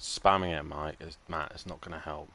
spamming it, Matt, is not going to help.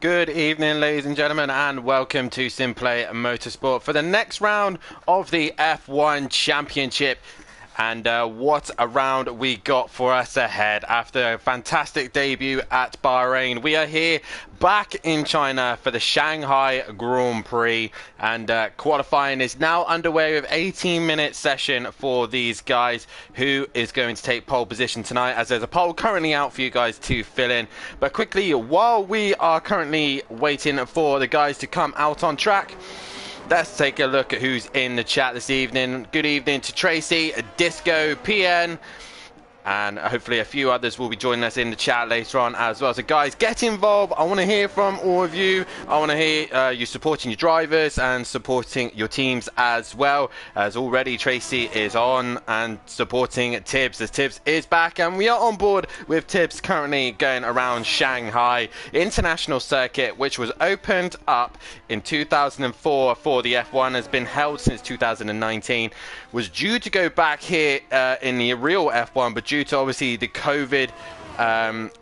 Good evening, ladies and gentlemen, and welcome to Simplay Motorsport for the next round of the F1 Championship. And what a round we got for us ahead after a fantastic debut at Bahrain. We are here back in China for the Shanghai Grand Prix, and qualifying is now underway with 18-minute session for these guys. Who is going to take pole position tonight, as there's a poll currently out for you guys to fill in. But quickly, while we are currently waiting for the guys to come out on track, let's take a look at who's in the chat this evening. Good evening to Tracy, Disco, PN, and hopefully a few others will be joining us in the chat later on as well. So guys, get involved. I want to hear from all of you. I want to hear you supporting your drivers and supporting your teams as well. As already Tracy is on and supporting Tibbs, as Tibbs is back, and we are on board with Tibbs currently going around Shanghai International Circuit, which was opened up in 2004 for the F1, has been held since 2019, was due to go back here in the real F1, but due to obviously the COVID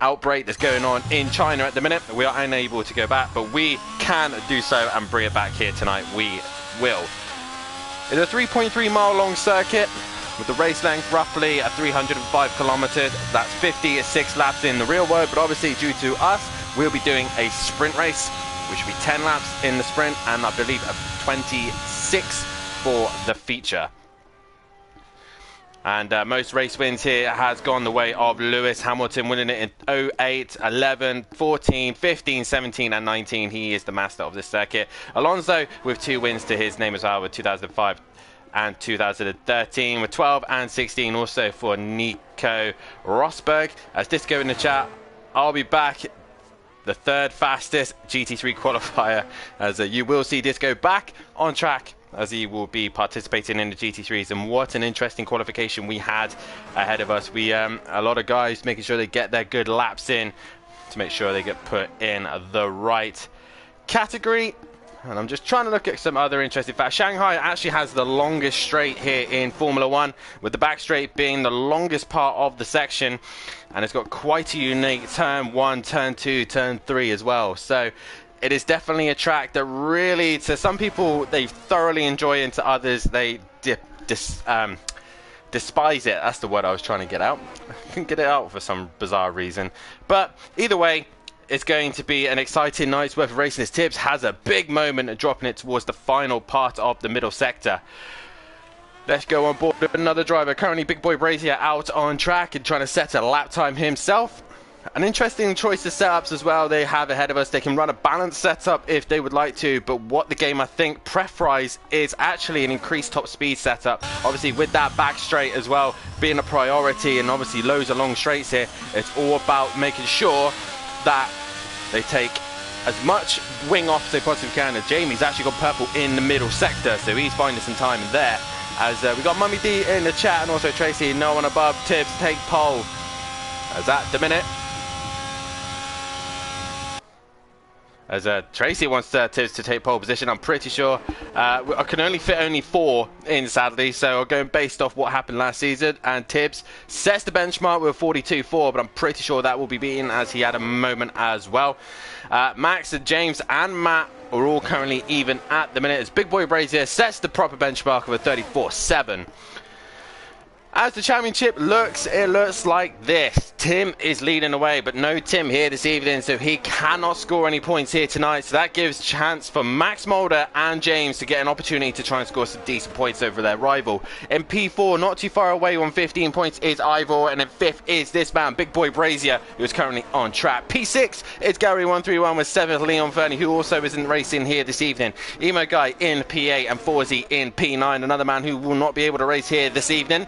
outbreak that's going on in China at the minute, we are unable to go back, but we can do so and bring it back here tonight. We will. It's a 3.3 mile long circuit with the race length roughly at 305 kilometers. That's 56 laps in the real world, but obviously due to us, we'll be doing a sprint race, which will be 10 laps in the sprint and I believe 26 for the feature. And most race wins here has gone the way of Lewis Hamilton, winning it in 08, 11, 14, 15, 17 and 19. He is the master of this circuit. Alonso with 2 wins to his name as well, with 2005 and 2013, with 12 and 16 also for Nico Rosberg. As Disco in the chat, I'll be back, the third fastest GT3 qualifier, as you will see Disco back on track, as he will be participating in the GT3s. And what an interesting qualification we had ahead of us. We a lot of guys making sure they get their good laps in to make sure they get put in the right category. And I'm just trying to look at some other interesting facts. Shanghai actually has the longest straight here in Formula 1, with the back straight being the longest part of the section, and it's got quite a unique turn 1, turn 2, turn 3 as well. So it is definitely a track that really, to some people, they thoroughly enjoy, and to others, they despise it. That's the word I was trying to get out. I couldn't get it out for some bizarre reason. But either way, it's going to be an exciting night's worth of racing, as Tibbs has a big moment of dropping it towards the final part of the middle sector. Let's go on board with another driver. Currently, Big Boy Brazier out on track and trying to set a lap time himself. An interesting choice of setups as well they have ahead of us. They can run a balanced setup if they would like to, but what the game I think prefers is actually an increased top speed setup. Obviously with that back straight as well being a priority, and obviously loads of long straights here, it's all about making sure that they take as much wing off as they possibly can. And Jamie's actually got purple in the middle sector, so he's finding some time there. As we got Mummy D in the chat, and also Tracy, no one above Tibbs, take pole. As at the minute, as Tracy wants Tibbs to take pole position, I'm pretty sure. I can only fit only 4 in, sadly, so I'm going based off what happened last season. And Tibbs sets the benchmark with 42.4, but I'm pretty sure that will be beaten, as he had a moment as well. Max, James and Matt are all currently even at the minute, as Big Boy Brazier sets the proper benchmark of a 34.7. As the championship looks, it looks like this. Tim is leading away, but no Tim here this evening, so he cannot score any points here tonight. So that gives chance for Max Mulder and James to get an opportunity to try and score some decent points over their rival. In P4, not too far away on 15 points, is Ivor, and in 5th is this man, Big Boy Brazier, who is currently on track. P6 is Gary131 with 7th, Leon Fernie, who also isn't racing here this evening. Emo Guy in P8 and Forzy in P9, another man who will not be able to race here this evening.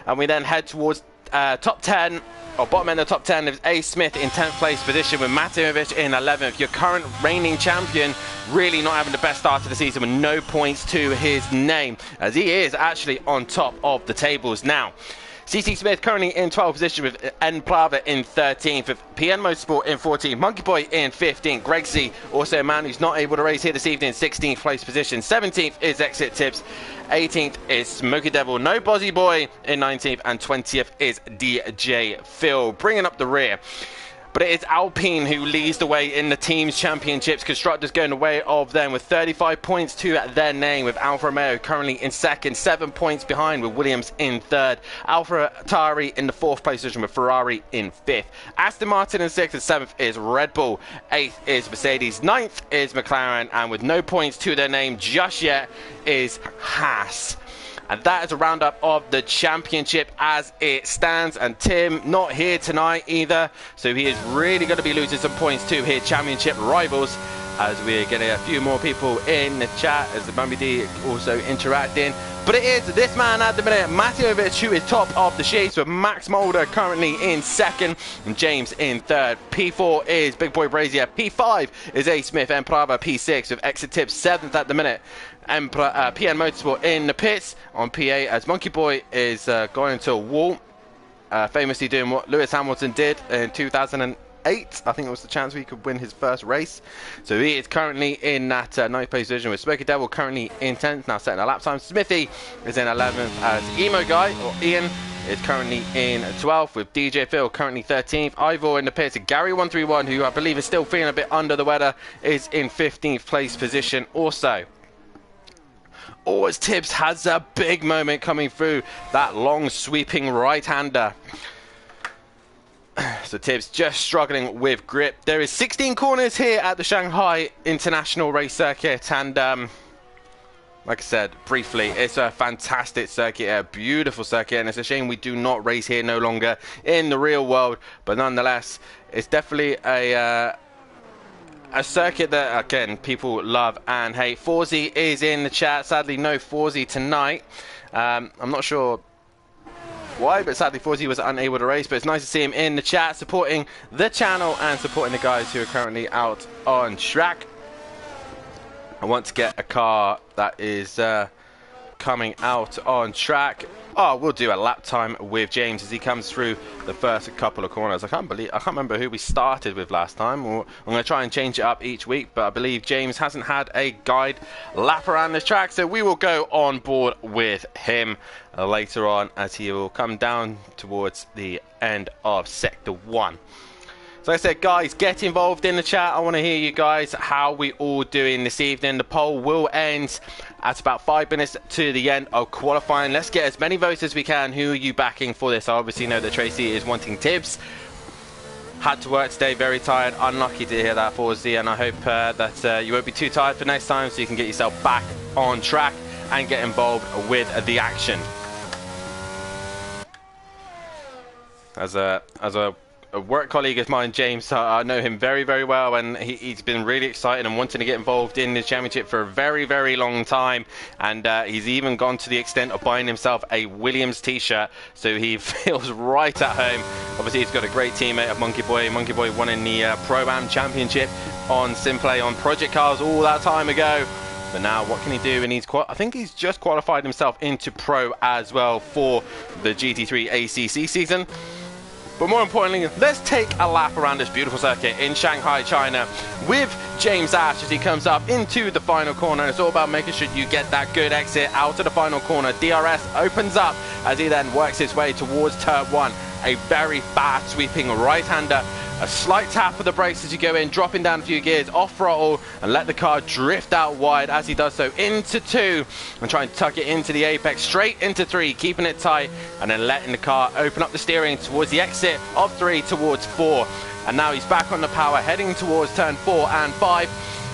And we then head towards top 10, or bottom end of the top 10 is A. Smith in 10th place position, with Matimovic in 11th. Your current reigning champion really not having the best start of the season, with no points to his name, as he is actually on top of the tables now. CC Smith currently in 12th position, with N. Plava in 13th, with PN Motorsport in 14th, Monkey Boy in 15th, Greg Z, also a man who's not able to race here this evening, 16th place position. 17th is Exit Tips, 18th is Smoky Devil, no Bozzy Boy in 19th, and 20th is DJ Phil, bringing up the rear. But it is Alpine who leads the way in the teams championships. Constructors going the way of them with 35 points to their name, with Alfa Romeo currently in second, 7 points behind with Williams in third, AlphaTauri in the fourth place position with Ferrari in fifth, Aston Martin in sixth, and seventh is Red Bull, eighth is Mercedes, ninth is McLaren, and with no points to their name just yet is Haas. And that is a roundup of the championship as it stands. And Tim not here tonight either, so he is really going to be losing some points to his championship rivals, as we're getting a few more people in the chat as the Bambi D also interacting. But it is this man at the minute, Matiovic, who is top of the sheets, with Max Mulder currently in second and James in third. P4 is Big Boy Brazier. P5 is A. Smith and Prava. P6 with Exit Tips, seventh at the minute. And PN Motorsport in the pits on P8 as Monkey Boy is going into a wall, famously doing what Lewis Hamilton did in 2008. I think it was the chance he could win his first race. So he is currently in that ninth position, with Smoky Devil currently in 10th, now setting a lap time. Smithy is in 11th as Emo Guy, or Ian, is currently in 12th, with DJ Phil currently 13th. Ivor in the pits. Gary131, who I believe is still feeling a bit under the weather, is in 15th place position also. Always Tibbs has a big moment coming through that long sweeping right-hander. So Tibbs just struggling with grip. There is 16 corners here at the Shanghai International Race Circuit, and like I said briefly, it's a fantastic circuit, a beautiful circuit, and it's a shame we do not race here no longer in the real world. But nonetheless, it's definitely a circuit that, again, people love and hate. Forzy is in the chat. Sadly, no Forzy tonight. I'm not sure why, but sadly Forzy was unable to race. But it's nice to see him in the chat, supporting the channel and supporting the guys who are currently out on track. I want to get a car that is coming out on track. Oh, we'll do a lap time with James as he comes through the first couple of corners. I can't remember who we started with last time. I'm going to try and change it up each week, but I believe James hasn't had a guide lap around this track, so we will go on board with him later on as he will come down towards the end of Sector 1. So like I said, guys, get involved in the chat. I want to hear you guys, how we all doing this evening. The poll will end at about 5 minutes to the end of qualifying. Let's get as many votes as we can. Who are you backing for this? I obviously know that Tracy is wanting Tibbs. Had to work today, very tired. Unlucky to hear that, Forzy, and I hope that you won't be too tired for next time, so you can get yourself back on track and get involved with the action. As a work colleague of mine, James, I know him very, very well, and he's been really excited and wanting to get involved in the championship for a very, very long time. And he's even gone to the extent of buying himself a Williams t-shirt, so he feels right at home. Obviously, he's got a great teammate of Monkey Boy. Monkey Boy won in the Pro-Am Championship on Simplay on Project Cars all that time ago. But now, what can he do? And I think he's just qualified himself into Pro as well for the GT3 ACC season. But more importantly, let's take a lap around this beautiful circuit in Shanghai, China, with James Ash as he comes up into the final corner. It's all about making sure you get that good exit out of the final corner. DRS opens up as he then works his way towards turn 1. A very fast sweeping right-hander. A slight tap of the brakes as you go in, dropping down a few gears, off throttle, and let the car drift out wide as he does so into 2, and try and tuck it into the apex, straight into 3, keeping it tight, and then letting the car open up the steering towards the exit of 3 towards 4. And now he's back on the power, heading towards turn 4 and 5,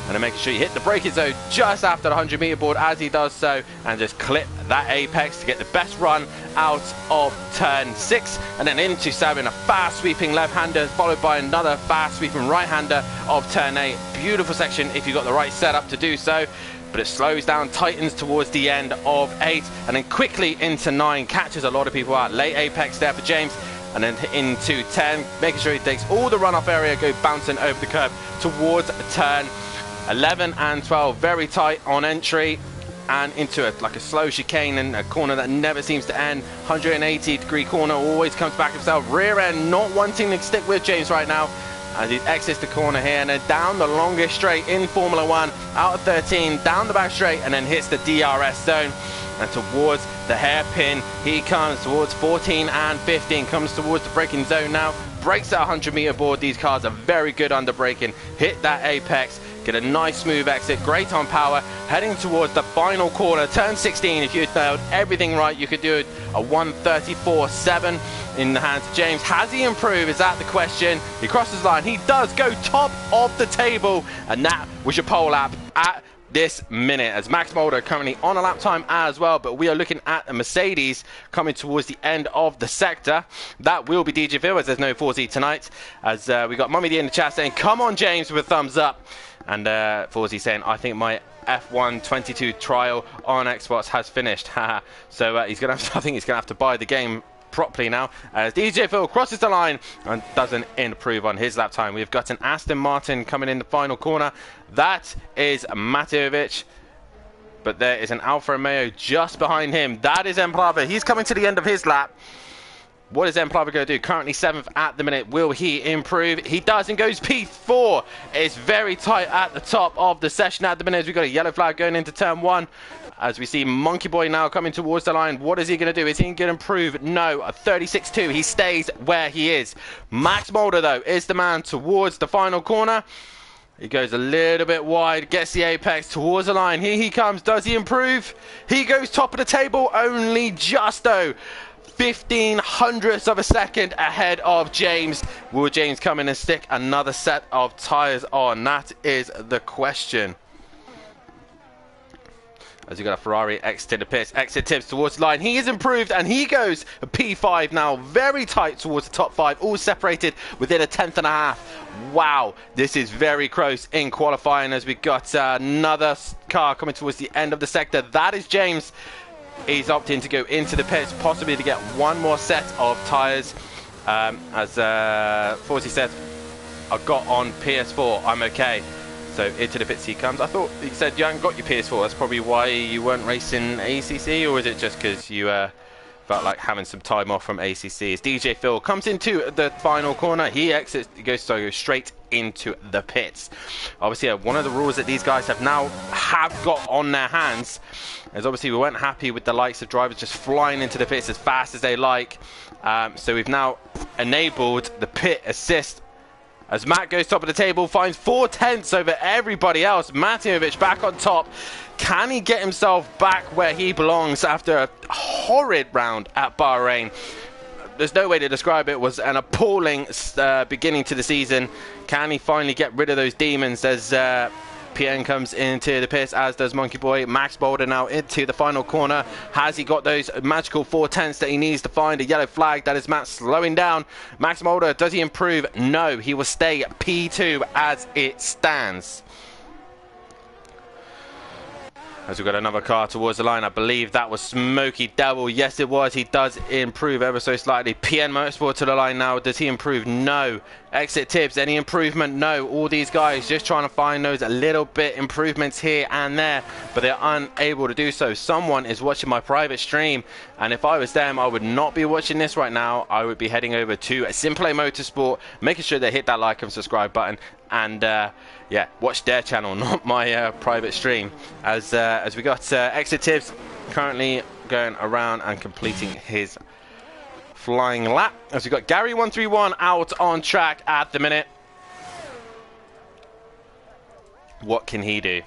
and then making sure you hit the braking zone just after the 100-meter board as he does so, and just clip that apex to get the best run out of turn 6, and then into 7, a fast sweeping left-hander followed by another fast sweeping right-hander of turn 8. Beautiful section if you've got the right setup to do so, but it slows down, tightens towards the end of 8, and then quickly into 9, catches a lot of people out. Late apex there for James, and then into 10, making sure he takes all the runoff area, go bouncing over the curb towards turn 11 and 12, very tight on entry, and into like a slow chicane and a corner that never seems to end. 180-degree corner, always comes back himself. Rear end not wanting to stick with James right now as he exits the corner here, and then down the longest straight in Formula 1, out of 13, down the back straight, and then hits the DRS zone. And towards the hairpin he comes, towards 14 and 15, comes towards the braking zone now. brakes at 100-meter board. These cars are very good under braking. Hit that apex, get a nice smooth exit, great on power, heading towards the final corner, turn 16. If you failed everything right, you could do a 1:34.7 in the hands of James. Has he improved? Is that the question? He crosses the line. He does go top of the table, and that was your pole lap at this minute, as Max Mulder currently on a lap time as well. But we are looking at a Mercedes coming towards the end of the sector. That will be DJ Phil, as there's no 4Z tonight, as we got Mummy D in the chat saying come on James with a thumbs up, and 4Z saying I think my F1 22 trial on Xbox has finished. So he's gonna have to, I think he's gonna have to buy the game properly now, as DJ Phil crosses the line and doesn't improve on his lap time. We've got an Aston Martin coming in the final corner. That is Matevich, but there is an Alfa Romeo just behind him. That is Emplava. He's coming to the end of his lap. What is Emplava going to do? Currently 7th at the minute. Will he improve? He does, and goes P4. It's very tight at the top of the session at the minute, as we've got a yellow flag going into turn 1. As we see Monkey Boy now coming towards the line. What is he going to do? Is he going to improve? No. A 36.2. He stays where he is. Max Mulder, though, is the man towards the final corner. He goes a little bit wide, gets the apex towards the line. Here he comes. Does he improve? He goes top of the table, only just, though. 15 hundredths of a second ahead of James. Will James come in and stick another set of tyres on? That is the question. As you got a Ferrari exiting the pits, exit tips towards the line. He is improved, and he goes a P5 now, very tight towards the top 5, all separated within a 1/10 and a half. Wow, this is very close in qualifying, as we got another car coming towards the end of the sector. That is James. He's opting to go into the pits, possibly to get one more set of tyres. As Forty said, I got on PS4, I'm okay. So into the pits he comes. I thought he said you haven't got your PS4. That's probably why you weren't racing ACC, or is it just because you felt like having some time off from ACC? As DJ Phil comes into the final corner, he exits, he goes straight into the pits. Obviously, one of the rules that these guys have got on their hands is obviously we weren't happy with the likes of drivers just flying into the pits as fast as they like. So we've now enabled the pit assist. As Matt goes top of the table, finds 4/10 over everybody else. Matevich back on top. Can he get himself back where he belongs after a horrid round at Bahrain? There's no way to describe it. It was an appalling beginning to the season. Can he finally get rid of those demons as PN comes into the pits, as does Monkey Boy. Max Boulder now into the final corner. Has he got those magical 4/10 that he needs to find? A yellow flag. That is Matt slowing down. Max Boulder, does he improve? No, he will stay P2 as it stands. As we've got another car towards the line, I believe that was Smoky Devil. Yes, it was. He does improve ever so slightly. PN Motorsport to the line now. Does he improve? No. Exit Tips, any improvement? No. All these guys just trying to find those little bit improvements here and there, but they're unable to do so. Someone is watching my private stream, and if I was them, I would not be watching this right now. I would be heading over to Simplay Motorsport, making sure they hit that like and subscribe button, and yeah, watch their channel, not my private stream. As we got Exit Tips currently going around and completing his flying lap. As we got Gary 131 out on track at the minute. What can he do?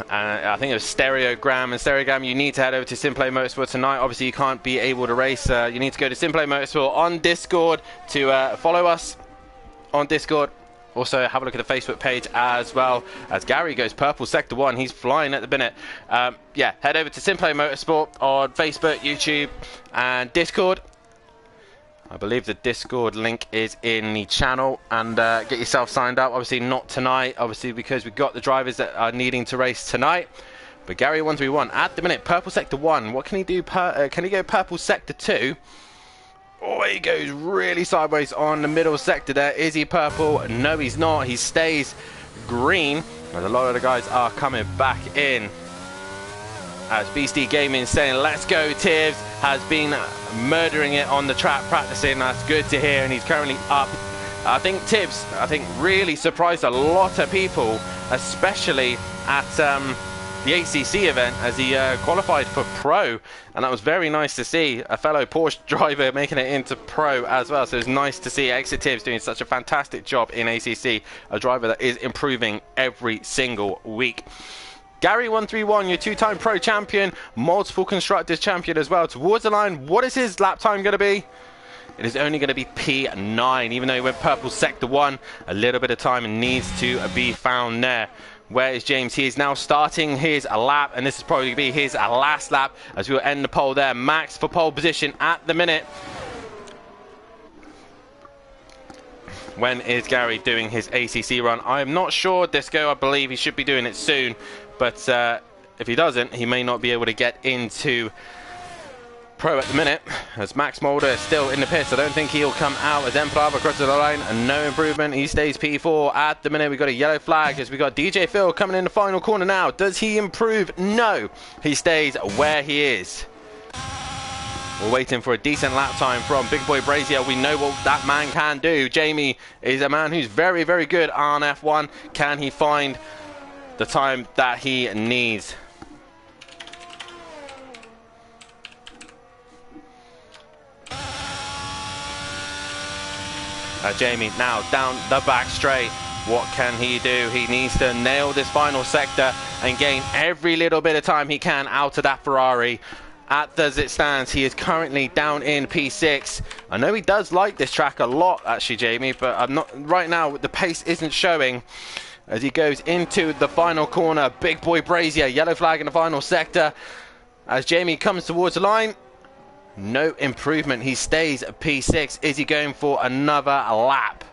I think it was Stereogram, and Stereogram, you need to head over to Simplay Motorsport tonight. Obviously, you can't be able to race. You need to go to Simplay Motorsport on Discord to follow us on Discord. Also, have a look at the Facebook page as well. As Gary goes purple sector 1, he's flying at the minute. Yeah, head over to Simplay Motorsport on Facebook, YouTube, and Discord. I believe the Discord link is in the channel, and get yourself signed up. Obviously not tonight, obviously, because we've got the drivers that are needing to race tonight. But Gary 131 at the minute, purple sector 1. What can he do? Can he go purple sector 2? Oh, he goes really sideways on the middle sector there. Is he purple? No, he's not. He stays green. But a lot of the guys are coming back in. As Beastie Gaming saying, let's go, Tibbs, has been murdering it on the track, practicing. That's good to hear, and he's currently up. I think Tibbs, really surprised a lot of people, especially at the ACC event as he qualified for Pro, and that was very nice to see a fellow Porsche driver making it into Pro as well. So it was nice to see Exitives doing such a fantastic job in ACC, a driver that is improving every single week. Gary 131, your two-time Pro champion, multiple Constructors champion as well. Towards the line, what is his lap time going to be? It is only going to be P9, even though he went purple sector 1. A little bit of time needs to be found there. Where is James? He is now starting his lap, and this is probably going to be his last lap as we will end the pole there. Max for pole position at the minute. When is Gary doing his ACC run? I am not sure, Disco. I believe he should be doing it soon, but if he doesn't, he may not be able to get into Pro at the minute, as Max Mulder is still in the pits. I don't think he'll come out as Emperor across the line, and no improvement. He stays P4 at the minute. We've got a yellow flag as we got DJ Phil coming in the final corner now. Does he improve? No, he stays where he is. We're waiting for a decent lap time from Big Boy Brazier. We know what that man can do. Jamie is a man who's very, very good on F1. Can he find the time that he needs? Jamie now down the back straight. What can he do? He needs to nail this final sector and gain every little bit of time he can out of that Ferrari. As it stands, he is currently down in P6. I know he does like this track a lot, actually, Jamie, but I'm not right now. The pace isn't showing as he goes into the final corner. Big Boy Brazier, yellow flag in the final sector. As Jamie comes towards the line, no improvement. He stays at P6. Is he going for another lap?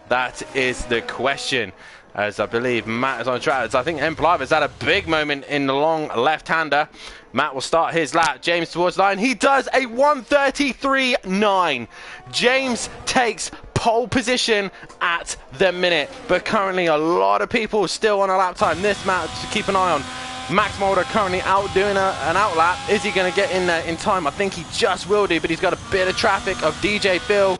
That is the question. As I believe Matt is on track. I think M-Plive has had a big moment in the long left-hander. Matt will start his lap. James towards the line. He does a 1:33.9. James takes pole position at the minute. But currently a lot of people still on a lap time. This Matt to keep an eye on. Max Mulder currently out doing an outlap. Is he going to get in there in time? I think he just will do, but he's got a bit of traffic of DJ Phil.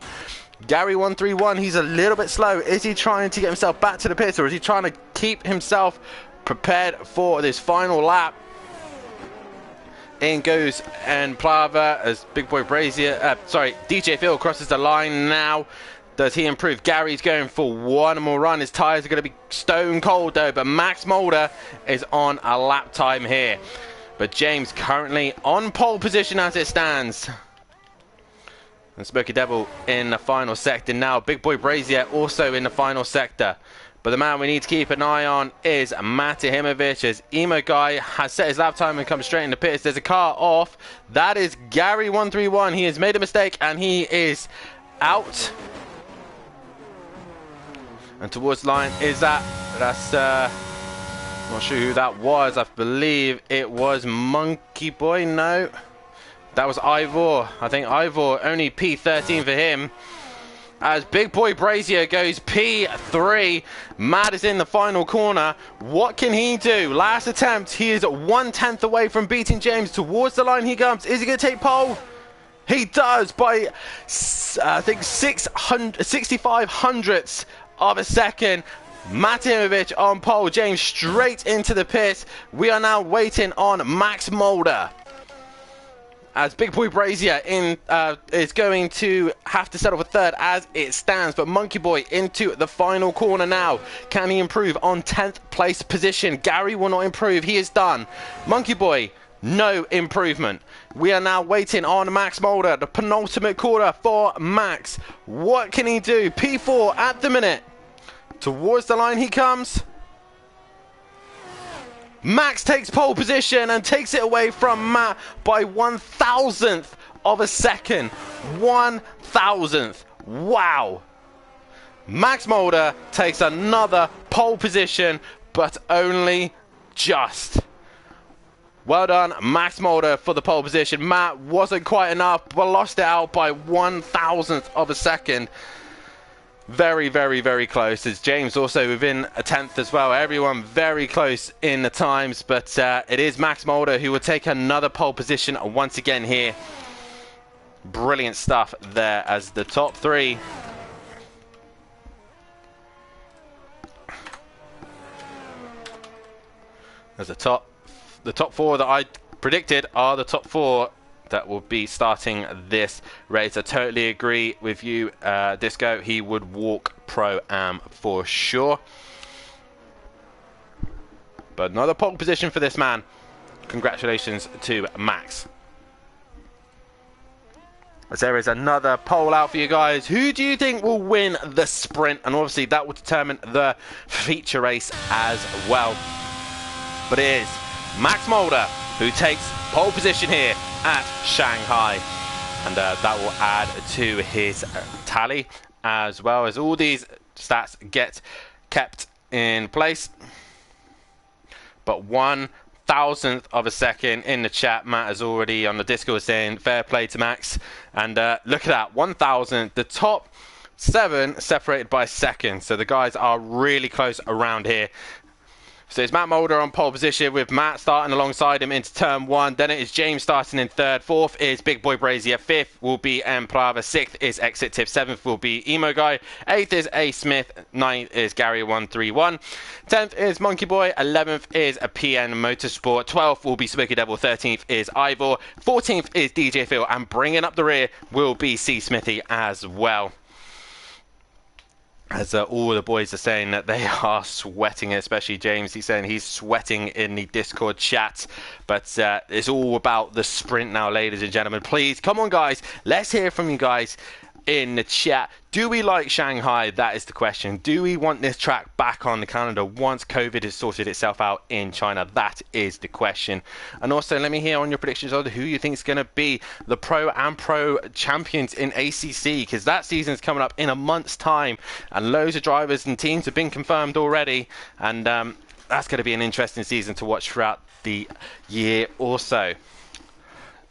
Gary 131, he's a little bit slow. Is he trying to get himself back to the pits, or is he trying to keep himself prepared for this final lap? In goes and Plava as Big Boy Brazier, DJ Phil crosses the line now. Does he improve? Gary's going for one more run. His tyres are going to be stone cold though, but Max Mulder is on a lap time here. But James currently on pole position as it stands. And Smoky Devil in the final sector now. Big Boy Brazier also in the final sector. But the man we need to keep an eye on is Matahimovic, as Emo Guy has set his lap time and comes straight in the pits. There's a car off. That is Gary 131. He has made a mistake and he is out. And towards the line is that's not sure who that was. I believe it was Monkey Boy. No, that was Ivor. I think Ivor, only P13 for him. As Big Boy Brazier goes P3. Matt is in the final corner. What can he do? Last attempt. He is 1/10 away from beating James. Towards the line he comes. Is he going to take pole? He does by, I think, 65 hundredths of a second. Matimovic on pole. James straight into the pit. We are now waiting on Max Mulder, as Big Boy Brazier is going to have to settle for third as it stands. But Monkey Boy into the final corner now. Can he improve on 10th place position? Gary will not improve. He is done. Monkey Boy, no improvement. We are now waiting on Max Mulder. The penultimate corner for Max. What can he do? P4 at the minute. Towards the line he comes. Max takes pole position and takes it away from Matt by 1,000th of a second. 1,000th. Wow. Max Mulder takes another pole position, but only just. Well done, Max Mulder, for the pole position. Matt wasn't quite enough, but lost it out by 1,000th of a second. Very, very, very close. As James also within a 10th as well. Everyone very close in the times, but it is Max Mulder who will take another pole position once again here. Brilliant stuff there as the top three. As the top the top 4 that I predicted are the top 4 that will be starting this race. I totally agree with you, Disco. He would walk Pro-Am for sure. But another pole position for this man. Congratulations to Max. As there is another poll out for you guys. Who do you think will win the sprint? And obviously that will determine the feature race as well. But it is Max Mulder who takes pole position here at Shanghai. And that will add to his tally, as well as all these stats get kept in place. But 1,000th of a second in the chat. Matt is already on the Discord saying fair play to Max. And look at that, 1,000. The top 7 separated by a second. So the guys are really close around here. So it's Matt Mulder on pole position with Matt starting alongside him into turn 1. Then it is James starting in 3rd. 4th is Big Boy Brazier. 5th will be M. Prava. 6th is Exit Tip. 7th will be Emo Guy. 8th is A. Smith. 9th is Gary131. 10th is Monkey Boy. 11th is a PN Motorsport. 12th will be Spooky Devil. 13th is Ivor. 14th is DJ Phil. And bringing up the rear will be C. Smithy as well. As all the boys are saying that they are sweating, especially James. He's saying he's sweating in the Discord chat. But it's all about the sprint now, ladies and gentlemen. Please, come on, guys. Let's hear from you guys in the chat. Do we like Shanghai? That is the question. Do we want this track back on the calendar once COVID has sorted itself out in China? That is the question. And also, let me hear on your predictions of who you think is going to be the Pro-Am Pro champions in ACC, because that season is coming up in a month's time, and loads of drivers and teams have been confirmed already. And that's going to be an interesting season to watch throughout the year also.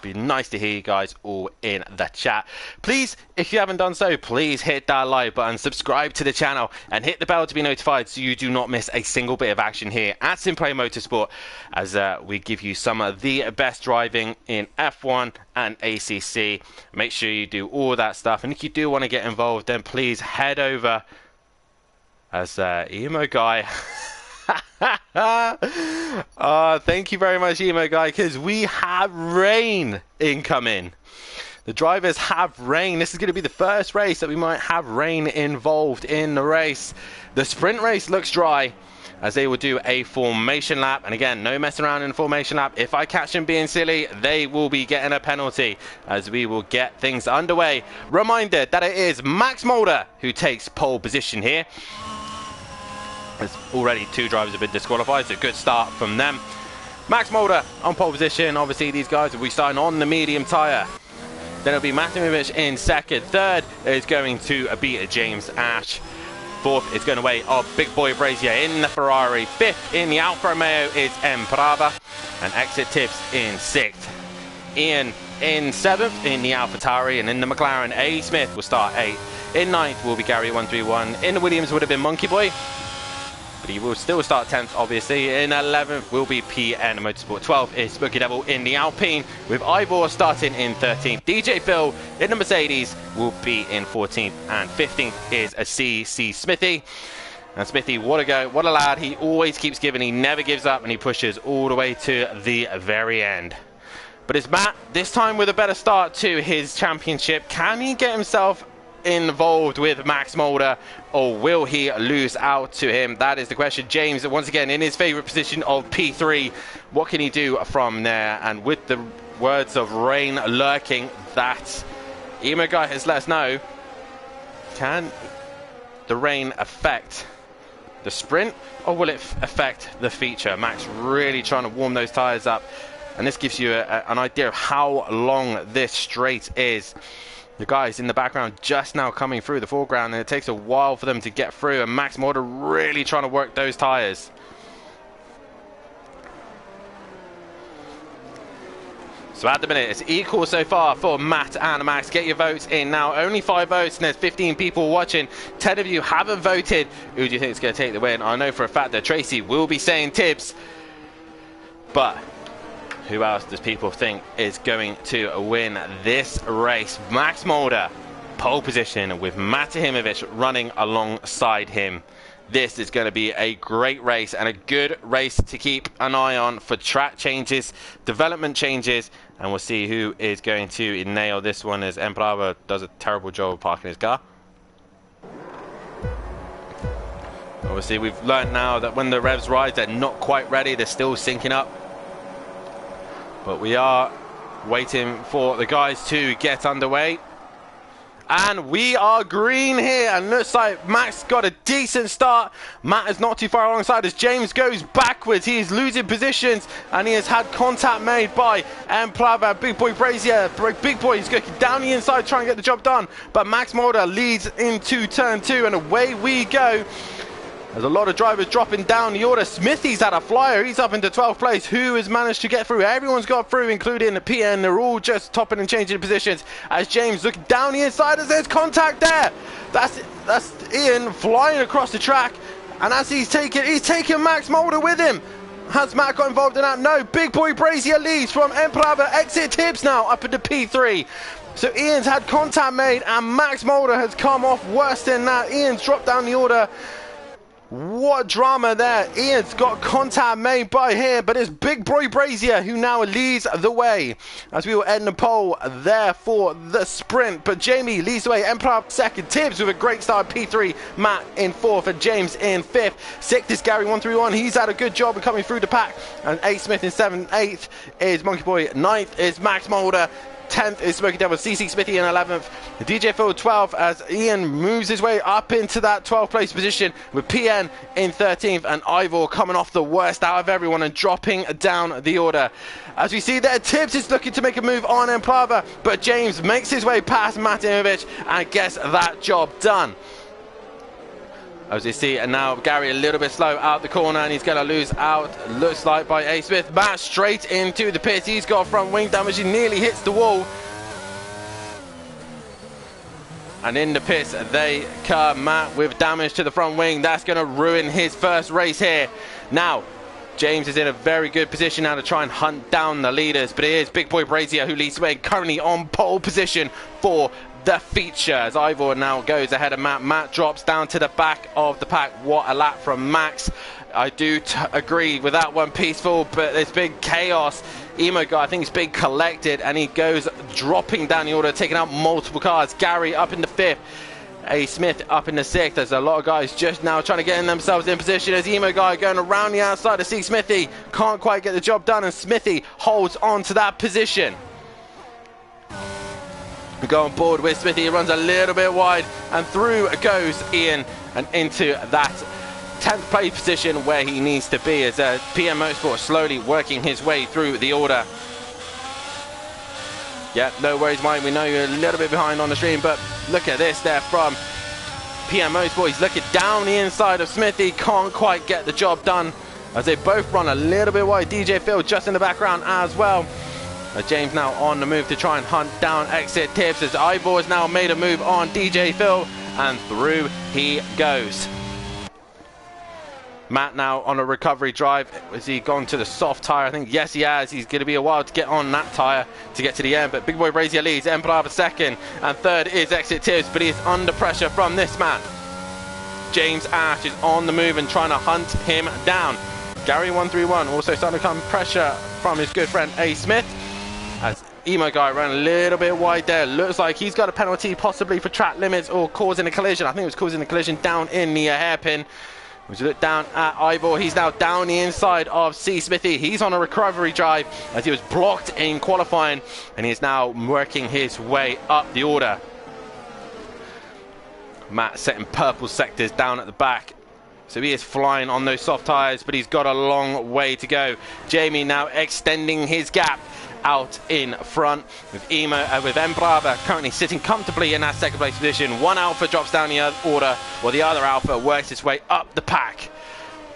Be nice to hear you guys all in the chat. Please, if you haven't done so, please hit that like button, subscribe to the channel, and hit the bell to be notified so you do not miss a single bit of action here at Simplay Motorsport, as we give you some of the best driving in F1 and ACC. Make sure you do all that stuff, and if you do want to get involved, then please head over as Emo Guy. Thank you very much, Emo Guy, because we have rain incoming. The drivers have rain. This is going to be the first race that we might have rain involved in the race. The sprint race looks dry, as they will do a formation lap. And again, no messing around in a formation lap. If I catch them being silly, they will be getting a penalty, as we will get things underway. Reminder that it is Max Mulder who takes pole position here. As already 2 drivers have been disqualified, so good start from them. Max Mulder on pole position. Obviously, these guys will be starting on the medium tyre. Then it'll be Matimovic in 2nd. 3rd is going to be James Ash. 4th is going away of Big Boy Brazier in the Ferrari. 5th in the Alfa Romeo is M. Prava. And Exit Tips in 6th. Ian in 7th in the AlphaTauri, and in the McLaren, A. Smith will start 8th. In 9th will be Gary131. In the Williams would have been Monkey Boy, but he will still start 10th, obviously. In 11th will be PN Motorsport. 12th is Spooky Devil in the Alpine, with Ivor starting in 13th. DJ Phil in the Mercedes will be in 14th, and 15th is a C. Smithy. And Smithy, what a go, what a lad. He always keeps giving, he never gives up, and he pushes all the way to the very end. But it's Matt, this time with a better start to his championship. Can he get himself involved with Max Mulder, or will he lose out to him? That is the question. James, once again, in his favorite position of P3. What can he do from there? And with the words of rain lurking, that Emo Guy has let us know, can the rain affect the sprint, or will it affect the feature? Max really trying to warm those tires up, and this gives you an idea of how long this straight is. The guys in the background just now coming through the foreground, and it takes a while for them to get through, and Max Mulder really trying to work those tires. So at the minute, it's equal so far for Matt and Max. Get your votes in now. Only 5 votes, and there's 15 people watching. 10 of you haven't voted. Who do you think is going to take the win? I know for a fact that Tracy will be saying Tibbs, but who else does people think is going to win this race? Max Mulder, pole position, with Matimovic running alongside him. this is going to be a great race and a good race to keep an eye on for track changes, development changes, and we'll see who is going to nail this one, as Emperor does a terrible job of parking his car. Obviously, we've learned now that when the revs rise, they're not quite ready. They're still syncing up. But we are waiting for the guys to get underway. And we are green here. And looks like Max got a decent start. Matt is not too far alongside as James goes backwards. He is losing positions. And he has had contact made by Emplava. Big Boy Brazier. Big Boy is going down the inside trying to get the job done. But Max Mulder leads into turn 2. And away we go. There's a lot of drivers dropping down the order. Smithy's had a flyer. He's up into 12th place. Who has managed to get through? Everyone's got through, including the PN. They're all just topping and changing positions. As James looking down the inside, as there's contact there. That's Ian flying across the track. And as he's taking Max Mulder with him. Has Matt got involved in that? No. Big Boy Brazier leads from Emperor. Exit tips now up into P3. So Ian's had contact made and Max Mulder has come off worse than that. Ian's dropped down the order. What drama there. Ian's got contact made by here, but it's Big Boy Brazier who now leads the way as we will end the pole there for the sprint. But Jamie leads the way. Emperor second. Tibbs with a great start. P3. Matt in 4th and James in 5th. 6th is Gary 131. He's had a good job of coming through the pack. And A Smith in 7th. 8th is Monkey Boy. 9th is Max Mulder. 10th is Smoky Devil. CC Smithy in 11th. DJ Phil 12th as Ian moves his way up into that 12th place position with PN in 13th and Ivor coming off the worst out of everyone and dropping down the order. As we see there, Tibbs is looking to make a move on Emplava, but James makes his way past Matimovic and gets that job done. As you see, and now Gary a little bit slow out the corner and he's going to lose out, looks like, by A. Smith. Matt straight into the pits. He's got front wing damage. He nearly hits the wall. And in the pits, they come. Matt with damage to the front wing. That's going to ruin his first race here. Now, James is in a very good position now to try and hunt down the leaders. But it is Big Boy Brazier who leads the way, currently on pole position for the feature as Ivor now goes ahead of Matt. Matt drops down to the back of the pack. What a lap from Max. I do agree with that one, Peaceful, but there's big chaos. Emo guy, I think he's big collected, and he goes dropping down the order, taking out multiple cars. Gary up in the 5th. A. Smith up in the 6th. There's a lot of guys just now trying to get themselves in position as Emo guy going around the outside to see Smithy. Can't quite get the job done, and Smithy holds on to that position. We go on board with Smithy. He runs a little bit wide and through goes Ian and into that 10th place position where he needs to be as PM Motorsport slowly working his way through the order. Yeah, no worries, Mike. We know you're a little bit behind on the stream, but look at this there from PM Motorsport. He's looking down the inside of Smithy. Can't quite get the job done as they both run a little bit wide. DJ Phil just in the background as well. James now on the move to try and hunt down exit tips as Ivor has now made a move on DJ Phil and through he goes. Matt now on a recovery drive. Has he gone to the soft tyre? I think yes he has. He's going to be a while to get on that tyre to get to the end, but Big Boy Brazier leads. Emperor second and third is exit tips, but he is under pressure from this man. James Ash is on the move and trying to hunt him down. Gary 131 also starting to come pressure from his good friend A. Smith. As Emo guy ran a little bit wide there. Looks like he's got a penalty possibly for track limits or causing a collision. I think it was causing a collision down in the hairpin. As you look down at Ivor, he's now down the inside of C. Smithy. He's on a recovery drive as he was blocked in qualifying and he is now working his way up the order. Matt setting purple sectors down at the back. So he is flying on those soft tyres, but he's got a long way to go. Jamie now extending his gap out in front with Embrava currently sitting comfortably in that second place position. One Alpha drops down the order while the other Alpha works its way up the pack.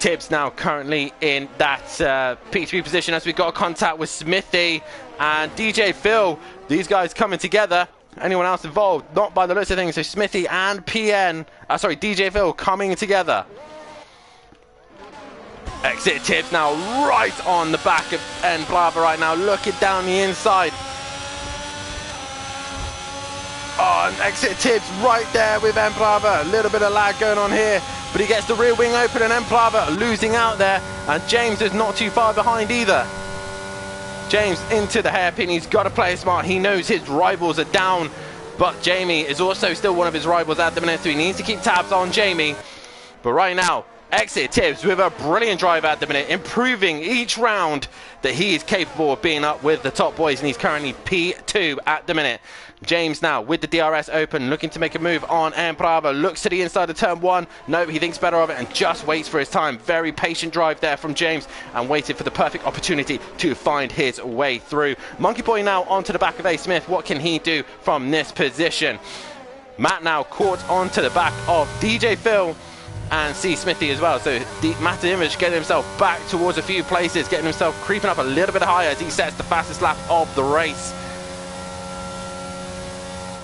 Tibbs now currently in that P3 position as we got contact with Smithy and DJ Phil. These guys coming together. Anyone else involved? Not by the looks of things. So Smithy and DJ Phil coming together. Exit Tibbs now right on the back of Blava right now, looking down the inside. Oh, and exit Tibbs right there with Blava. A little bit of lag going on here. but he gets the rear wing open, and Emplava losing out there, and James is not too far behind either. James into the hairpin. He's got to play smart. He knows his rivals are down, but Jamie is also still one of his rivals at the minute, so he needs to keep tabs on Jamie. But right now, Exit Tibbs with a brilliant drive at the minute, improving each round that he is capable of being up with the top boys, and he's currently P2 at the minute. James now with the DRS open, looking to make a move on Emprava, looks to the inside of turn 1. No, he thinks better of it and just waits for his time. Very patient drive there from James, and waited for the perfect opportunity to find his way through. Monkey Boy now onto the back of A. Smith. What can he do from this position? Matt now caught onto the back of DJ Phil and C. Smithy as well. So Matt Image getting himself back towards a few places, getting himself creeping up a little bit higher as he sets the fastest lap of the race.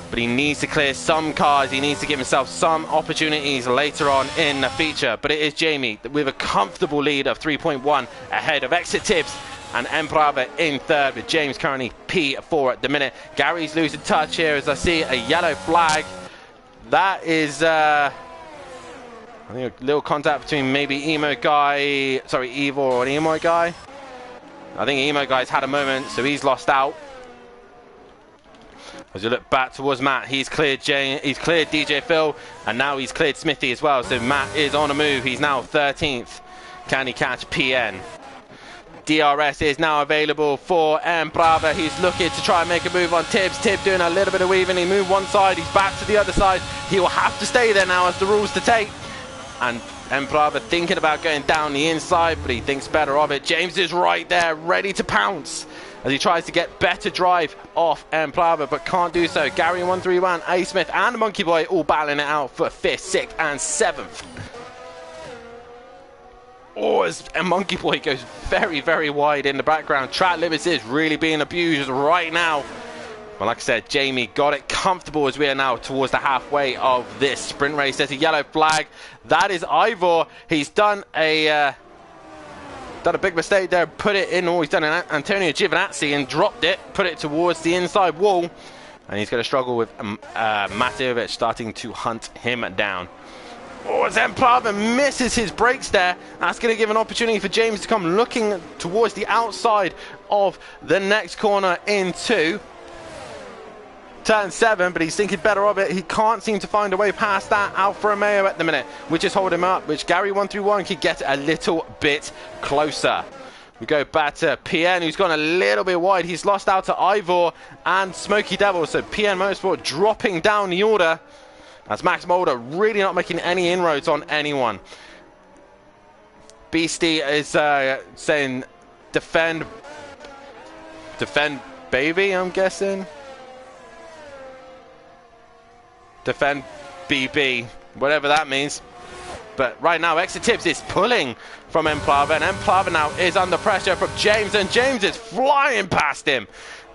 But he needs to clear some cars. He needs to give himself some opportunities later on in the feature. But it is Jamie with a comfortable lead of 3.1 ahead of Exit Tibbs and Emprava in third, with James currently P4 at the minute. Gary's losing touch here as I see a yellow flag. That is I think a little contact between maybe Evo or an Emo guy. I think Emo guy's had a moment, so he's lost out. As you look back towards Matt, he's cleared DJ Phil, and now he's cleared Smithy as well. So Matt is on a move. He's now 13th. Can he catch PN? DRS is now available for Emprava. He's looking to try and make a move on Tibbs. Tibbs doing a little bit of weaving. He moved one side. He's back to the other side. He will have to stay there now as the rules dictate. And Emprava thinking about going down the inside, but he thinks better of it. James is right there, ready to pounce as he tries to get better drive off Emprava, but can't do so. Gary 131, A. Smith and Monkey Boy all battling it out for 5th, 6th and 7th. Oh, as Monkey Boy goes very, very wide in the background. Track limits is really being abused right now. But like I said, Jamie got it comfortable as we are now towards the halfway of this sprint race. There's a yellow flag. That is Ivor. He's done a big mistake there. Put it in, or he's done an Antonio Giovinazzi and dropped it. Put it towards the inside wall. And he's going to struggle with Matejovic starting to hunt him down. Oh, as Emprava misses his brakes there. That's going to give an opportunity for James to come looking towards the outside of the next corner into turn 7, but he's thinking better of it. He can't seem to find a way past that Alfa Romeo at the minute, which is holding him up, which Gary 131 could get a little bit closer. We go back to PN, who's gone a little bit wide. He's lost out to Ivor and Smoky Devil, so PN Motorsport dropping down the order as Max Mulder really not making any inroads on anyone. Beastie is saying defend baby, I'm guessing. Defend BB, whatever that means. But right now, Exit Tibbs is pulling from Emprava, and Emprava now is under pressure from James, and James is flying past him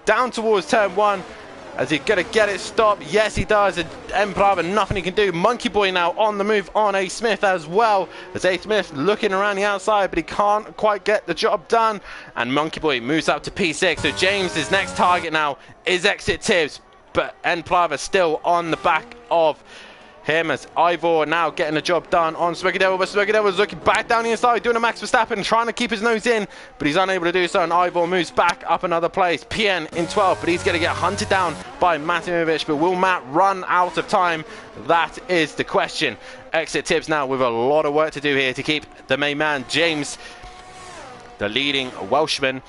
down towards turn 1. Is he going to get it stopped? Yes, he does. And Emprava, nothing he can do. Monkey Boy now on the move on A. Smith as well. As A. Smith looking around the outside, but he can't quite get the job done. And Monkey Boy moves up to P6. So James's next target now is Exit Tibbs. But Emprava still on the back of him as Ivor now getting the job done on Smoky Devil, but Smoky Devil is looking back down the inside, doing a Max Verstappen, trying to keep his nose in, but he's unable to do so, and Ivor moves back up another place. PN in 12th, but he's going to get hunted down by Matimovic, but will Matt run out of time? That is the question. Exit Tibbs now with a lot of work to do here to keep the main man, James, the leading Welshman.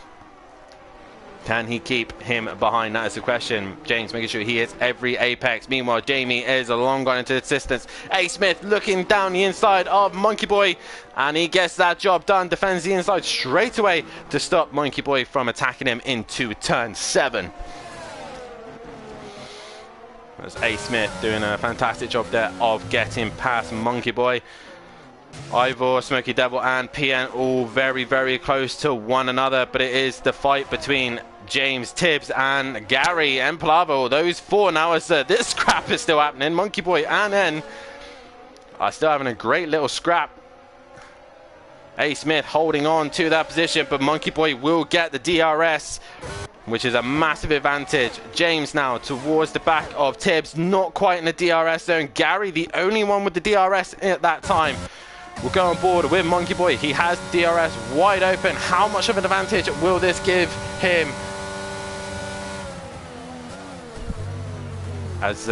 Can he keep him behind? That is the question. James making sure he hits every apex. Meanwhile, Jamie is a long gone into the distance. A. Smith looking down the inside of Monkey Boy, and he gets that job done. Defends the inside straight away to stop Monkey Boy from attacking him into turn 7. That's A. Smith doing a fantastic job there of getting past Monkey Boy. Ivor, Smoky Devil and PN all very, very close to one another, but it is the fight between James, Tibbs and Gary Emplavo. Those four now as this scrap is still happening. Monkey Boy and N are still having a great little scrap. A. Smith holding on to that position, but Monkey Boy will get the DRS which is a massive advantage. James now towards the back of Tibbs, not quite in the DRS zone. Gary, the only one with the DRS at that time, will go on board with Monkey Boy. He has DRS wide open. How much of an advantage will this give him? As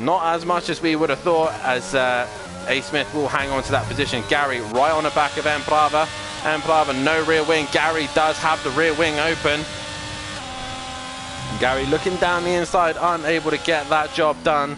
not as much as we would have thought, as A. Smith will hang on to that position. Gary right on the back of Embrava. Embrava no rear wing. Gary does have the rear wing open. Gary looking down the inside, unable to get that job done,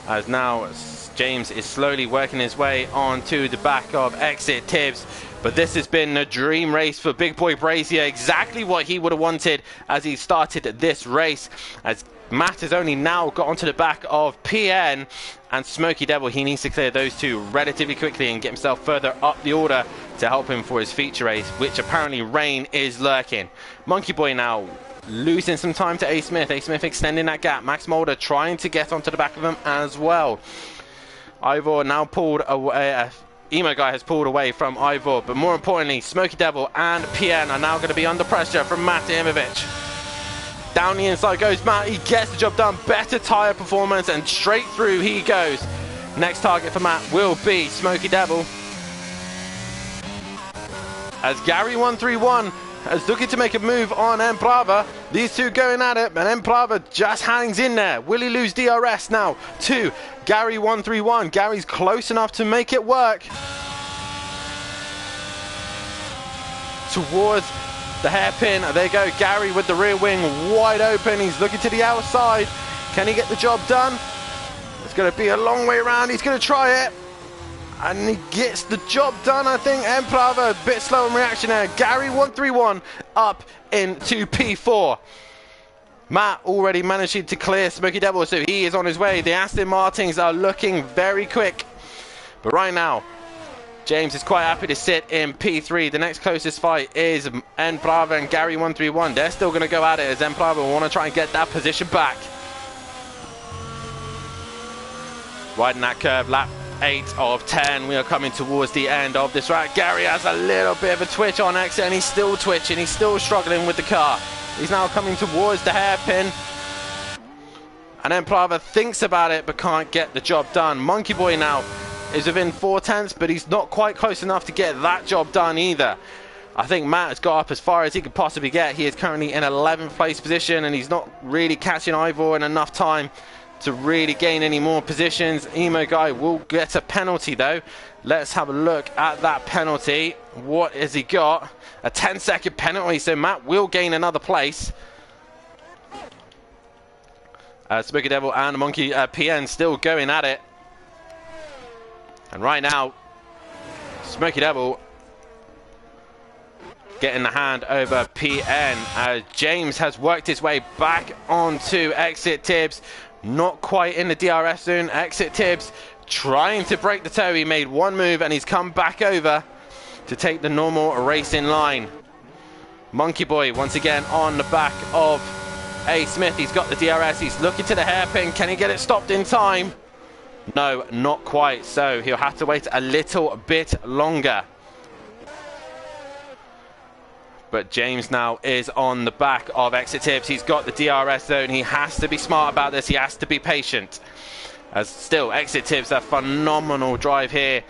as now James is slowly working his way onto the back of Exit Tibbs. But this has been a dream race for Big Boy Brazier, exactly what he would have wanted as he started this race, as Matt has only now got onto the back of PN and Smoky Devil. He needs to clear those two relatively quickly and get himself further up the order to help him for his feature race, which apparently rain is lurking. Monkey Boy now losing some time to A. Smith. A. Smith extending that gap. Max Mulder trying to get onto the back of him as well. Ivor now pulled away. Emo Guy has pulled away from Ivor, but more importantly, Smoky Devil and PN are now going to be under pressure from Matt Imovic. Down the inside goes Matt. He gets the job done. Better tyre performance, and straight through he goes. Next target for Matt will be Smoky Devil, as Gary 131 is looking to make a move on Embrava. These two going at it, but Embrava just hangs in there. Will he lose DRS now to Gary 131? Gary's close enough to make it work. Towards the hairpin, there you go. Gary with the rear wing wide open. He's looking to the outside. Can he get the job done? It's going to be a long way around. He's going to try it, and he gets the job done, I think. Embrava a bit slow in reaction there. Gary 131 up into P4. Matt already managing to clear Smoky Devil, so he is on his way. The Aston Martins are looking very quick, but right now James is quite happy to sit in P3. The next closest fight is Embrava and Gary 131. They're still going to go at it, as Embrava will want to try and get that position back. Riding that curve, lap 8 of 10. We are coming towards the end of this race. Gary has a little bit of a twitch on exit, and he's still twitching. He's still struggling with the car. He's now coming towards the hairpin, and Embrava thinks about it but can't get the job done. Monkey Boy now is within 4/10, but he's not quite close enough to get that job done either. I think Matt has got up as far as he could possibly get. He is currently in 11th place position, and he's not really catching Ivor in enough time to really gain any more positions. Emo Guy will get a penalty though. Let's have a look at that penalty. What has he got? A 10-second penalty, so Matt will gain another place. Smoky Devil and Monkey PN still going at it. And right now, Smoky Devil getting the hand over PN. James has worked his way back onto Exit Tibbs. Not quite in the DRS zone. Exit Tibbs trying to break the toe. He made one move and he's come back over to take the normal racing line. Monkey Boy once again on the back of A. Smith. He's got the DRS. He's looking to the hairpin. Can he get it stopped in time? No, not quite. So he'll have to wait a little bit longer. But James now is on the back of Exit Tibbs. He's got the DRS zone. He has to be smart about this. He has to be patient. As still, Exit Tibbs, a phenomenal drive here.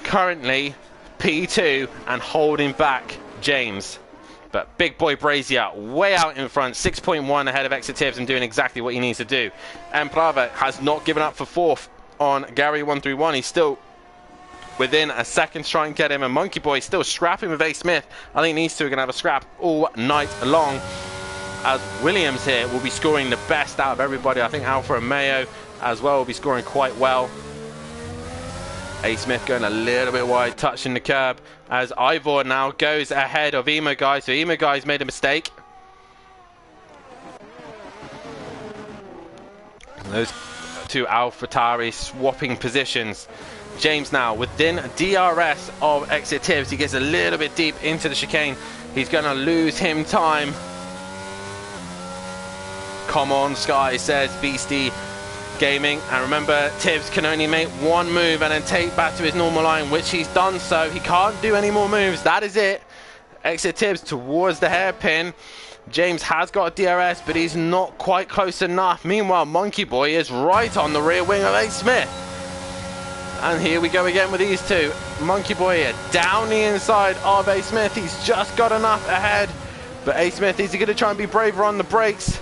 Currently P2 and holding back James. But Big Boy Brazier way out in front, 6.1 ahead of Exit Tibbs and doing exactly what he needs to do. Embrava has not given up for 4th on Gary 131. He's still within a second to try and get him, and Monkey Boy still scrapping with A. Smith. I think these two are going to have a scrap all night long, as Williams here will be scoring the best out of everybody. I think Alfa Romeo as well will be scoring quite well. A. Smith going a little bit wide, touching the curb, as Ivor now goes ahead of Emo Guy. So Emo Guy's made a mistake. Those two AlphaTauri swapping positions. James now within DRS of Exit Tibbs. He gets a little bit deep into the chicane. He's going to lose him time. Come on, Sky, says Beastie Gaming. And remember, Tibbs can only make one move and then take back to his normal line, which he's done so. He can't do any more moves. That is it. Exit Tibbs towards the hairpin. James has got a DRS, but he's not quite close enough. Meanwhile, Monkey Boy is right on the rear wing of A. Smith. And here we go again with these two. Monkey Boy down the inside of A. Smith. He's just got enough ahead. But A. Smith, is he going to try and be braver on the brakes?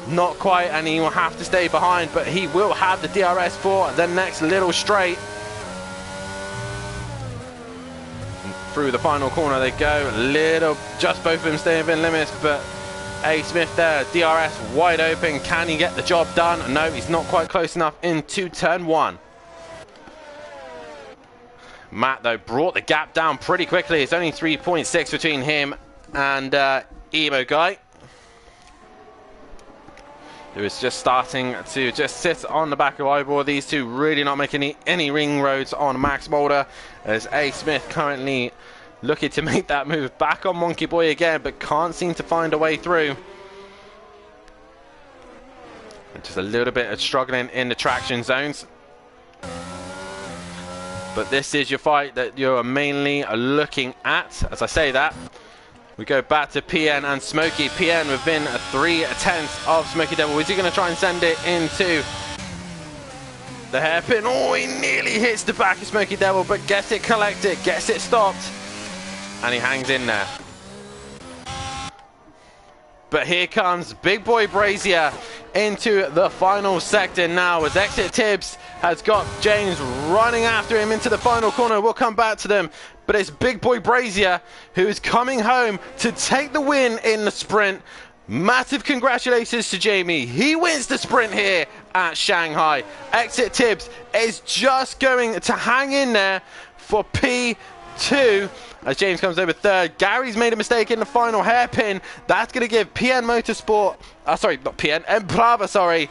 Not quite, and he will have to stay behind, but he will have the DRS for the next little straight. And through the final corner they go. Just both of them staying within limits, but A. Smith there, DRS wide open. Can he get the job done? No, he's not quite close enough into turn one. Matt, though, brought the gap down pretty quickly. It's only 3.6 between him and Emo Guy, who is just starting to just sit on the back of Ivor. These two really not making any ring roads on Max Mulder, as A. Smith currently looking to make that move back on Monkey Boy again, but can't seem to find a way through. And just a little bit of struggling in the traction zones. But this is your fight that you're mainly looking at. As I say that, we go back to PN and Smokey. PN within 3/10 of Smokey Devil. Is he going to try and send it into the hairpin? Oh, he nearly hits the back of Smokey Devil, but gets it collected, gets it stopped, and he hangs in there. But here comes Big Boy Brazier into the final sector now, as Exit Tibbs has got James running after him into the final corner. We'll come back to them, but it's Big Boy Brazier who is coming home to take the win in the sprint. Massive congratulations to Jamie. He wins the sprint here at Shanghai. Exit Tibbs is just going to hang in there for P2 as James comes over third. Gary's made a mistake in the final hairpin. That's going to give PN Motorsport, sorry, not PN, Emprava, sorry,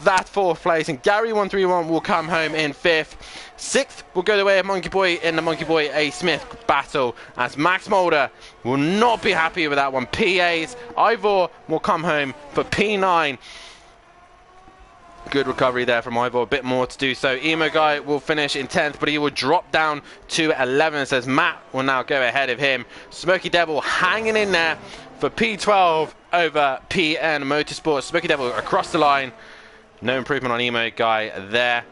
that fourth place. And Gary 131 will come home in fifth. Sixth will go the way of Monkey Boy in the Monkey Boy A. Smith battle, as Max Mulder will not be happy with that one. P8, Ivor will come home for P9. Good recovery there from Ivor, a bit more to do so. Emo Guy will finish in 10th, but he will drop down to 11th, as Matt will now go ahead of him. Smokey Devil hanging in there for P12 over PN Motorsport. Smokey Devil across the line. No improvement on Emo Guy there,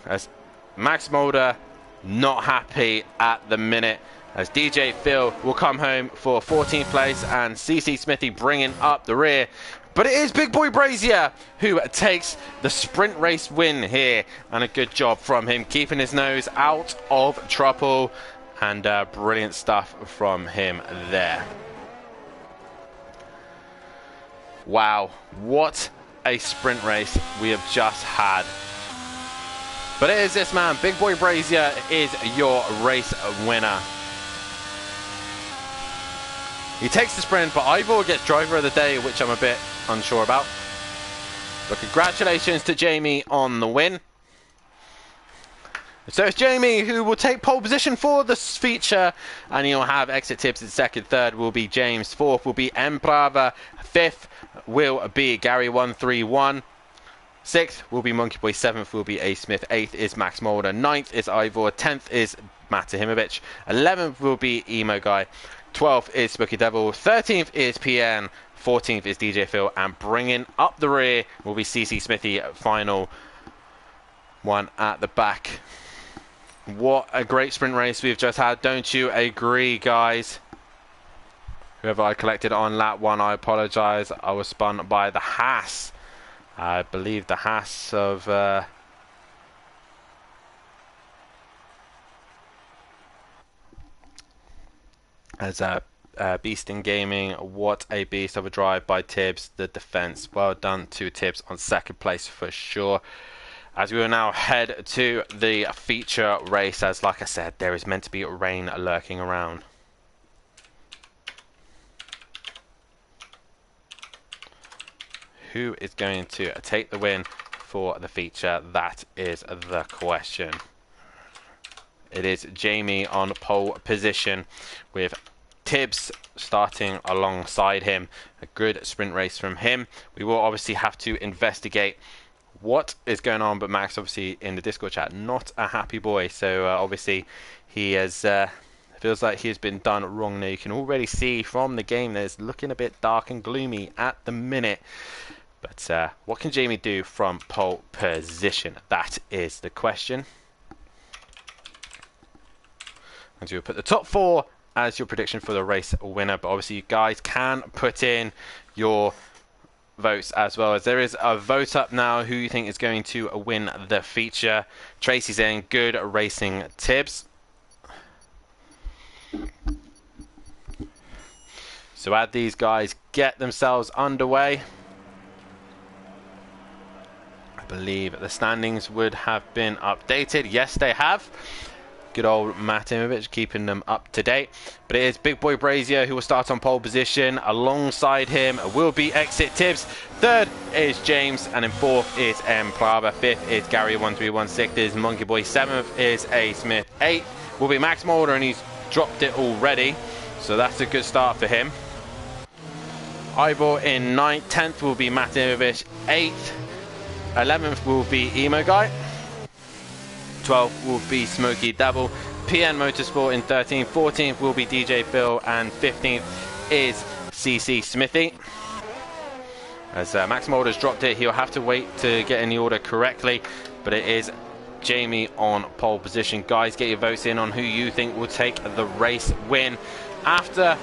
as Max Mulder not happy at the minute, as DJ Phil will come home for 14th place and CC Smithy bringing up the rear. But it is Big Boy Brazier who takes the sprint race win here, and a good job from him, keeping his nose out of trouble, and brilliant stuff from him there. Wow, what a sprint race we have just had. But it is this man, Big Boy Brazier, is your race winner. He takes the sprint, but Ivor gets driver of the day, which I'm a bit unsure about. But congratulations to Jamie on the win. So it's Jamie who will take pole position for this feature, and he'll have Exit Tips in second. Third will be James. Fourth will be Emprava. Fifth will be Gary 131. Sixth will be Monkey Boy. Seventh will be A. Smith. Eighth is Max Mulder. Ninth is Ivor. 10th is Matt Tahimovic. 11th will be Emo Guy. 12th is Spooky Devil. 13th is PN. 14th is DJ Phil. And bringing up the rear will be CC Smithy, final one at the back. What a great sprint race we've just had. Don't you agree, guys? Whoever I collected on lap 1, I apologise. I was spun by the Haas. I believe the Haas of... as a beast in gaming. What a beast of a drive by Tibbs, the defence. Well done to Tibbs on second place for sure. As we will now head to the feature race, as like I said, there is meant to be rain lurking around. Who is going to take the win for the feature? That is the question. It is Jamie on pole position, with Tibbs starting alongside him. A good sprint race from him. We will obviously have to investigate what is going on, but Max obviously in the Discord chat, not a happy boy. So obviously he has Feels like he's been done wrong there. You can already see from the game that it's looking a bit dark and gloomy at the minute. But what can Jamie do from pole position? That is the question. And you'll put the top 4 as your prediction for the race winner. But obviously you guys can put in your votes as well, as there is a vote up now who you think is going to win the feature. Tracy's saying good racing tips. So as these guys get themselves underway, I believe the standings would have been updated. Yes, they have. Good old Matimovic keeping them up to date. But it is Big Boy Brazier who will start on pole position. Alongside him will be Exit Tibbs. 3rd is James, and in 4th is M. Plava. 5th is Gary 1316. 6th is Monkey Boy. 7th is A. Smith. 8th will be Max Mulder, and he's dropped it already. So that's a good start for him. Ivor in 9th. 10th will be Matimovic. 8th. 11th will be Emo Guy. 12th will be Smokey Devil. PN Motorsport in 13th. 14th will be DJ Phil, and 15th is CC Smithy. As Max Mulder's dropped it, he'll have to wait to get in the order correctly, but it is Jamie on pole position. Guys, get your votes in on who you think will take the race win. After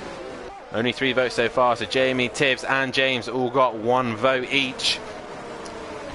only 3 votes so far, so Jamie, Tibbs and James all got 1 vote each.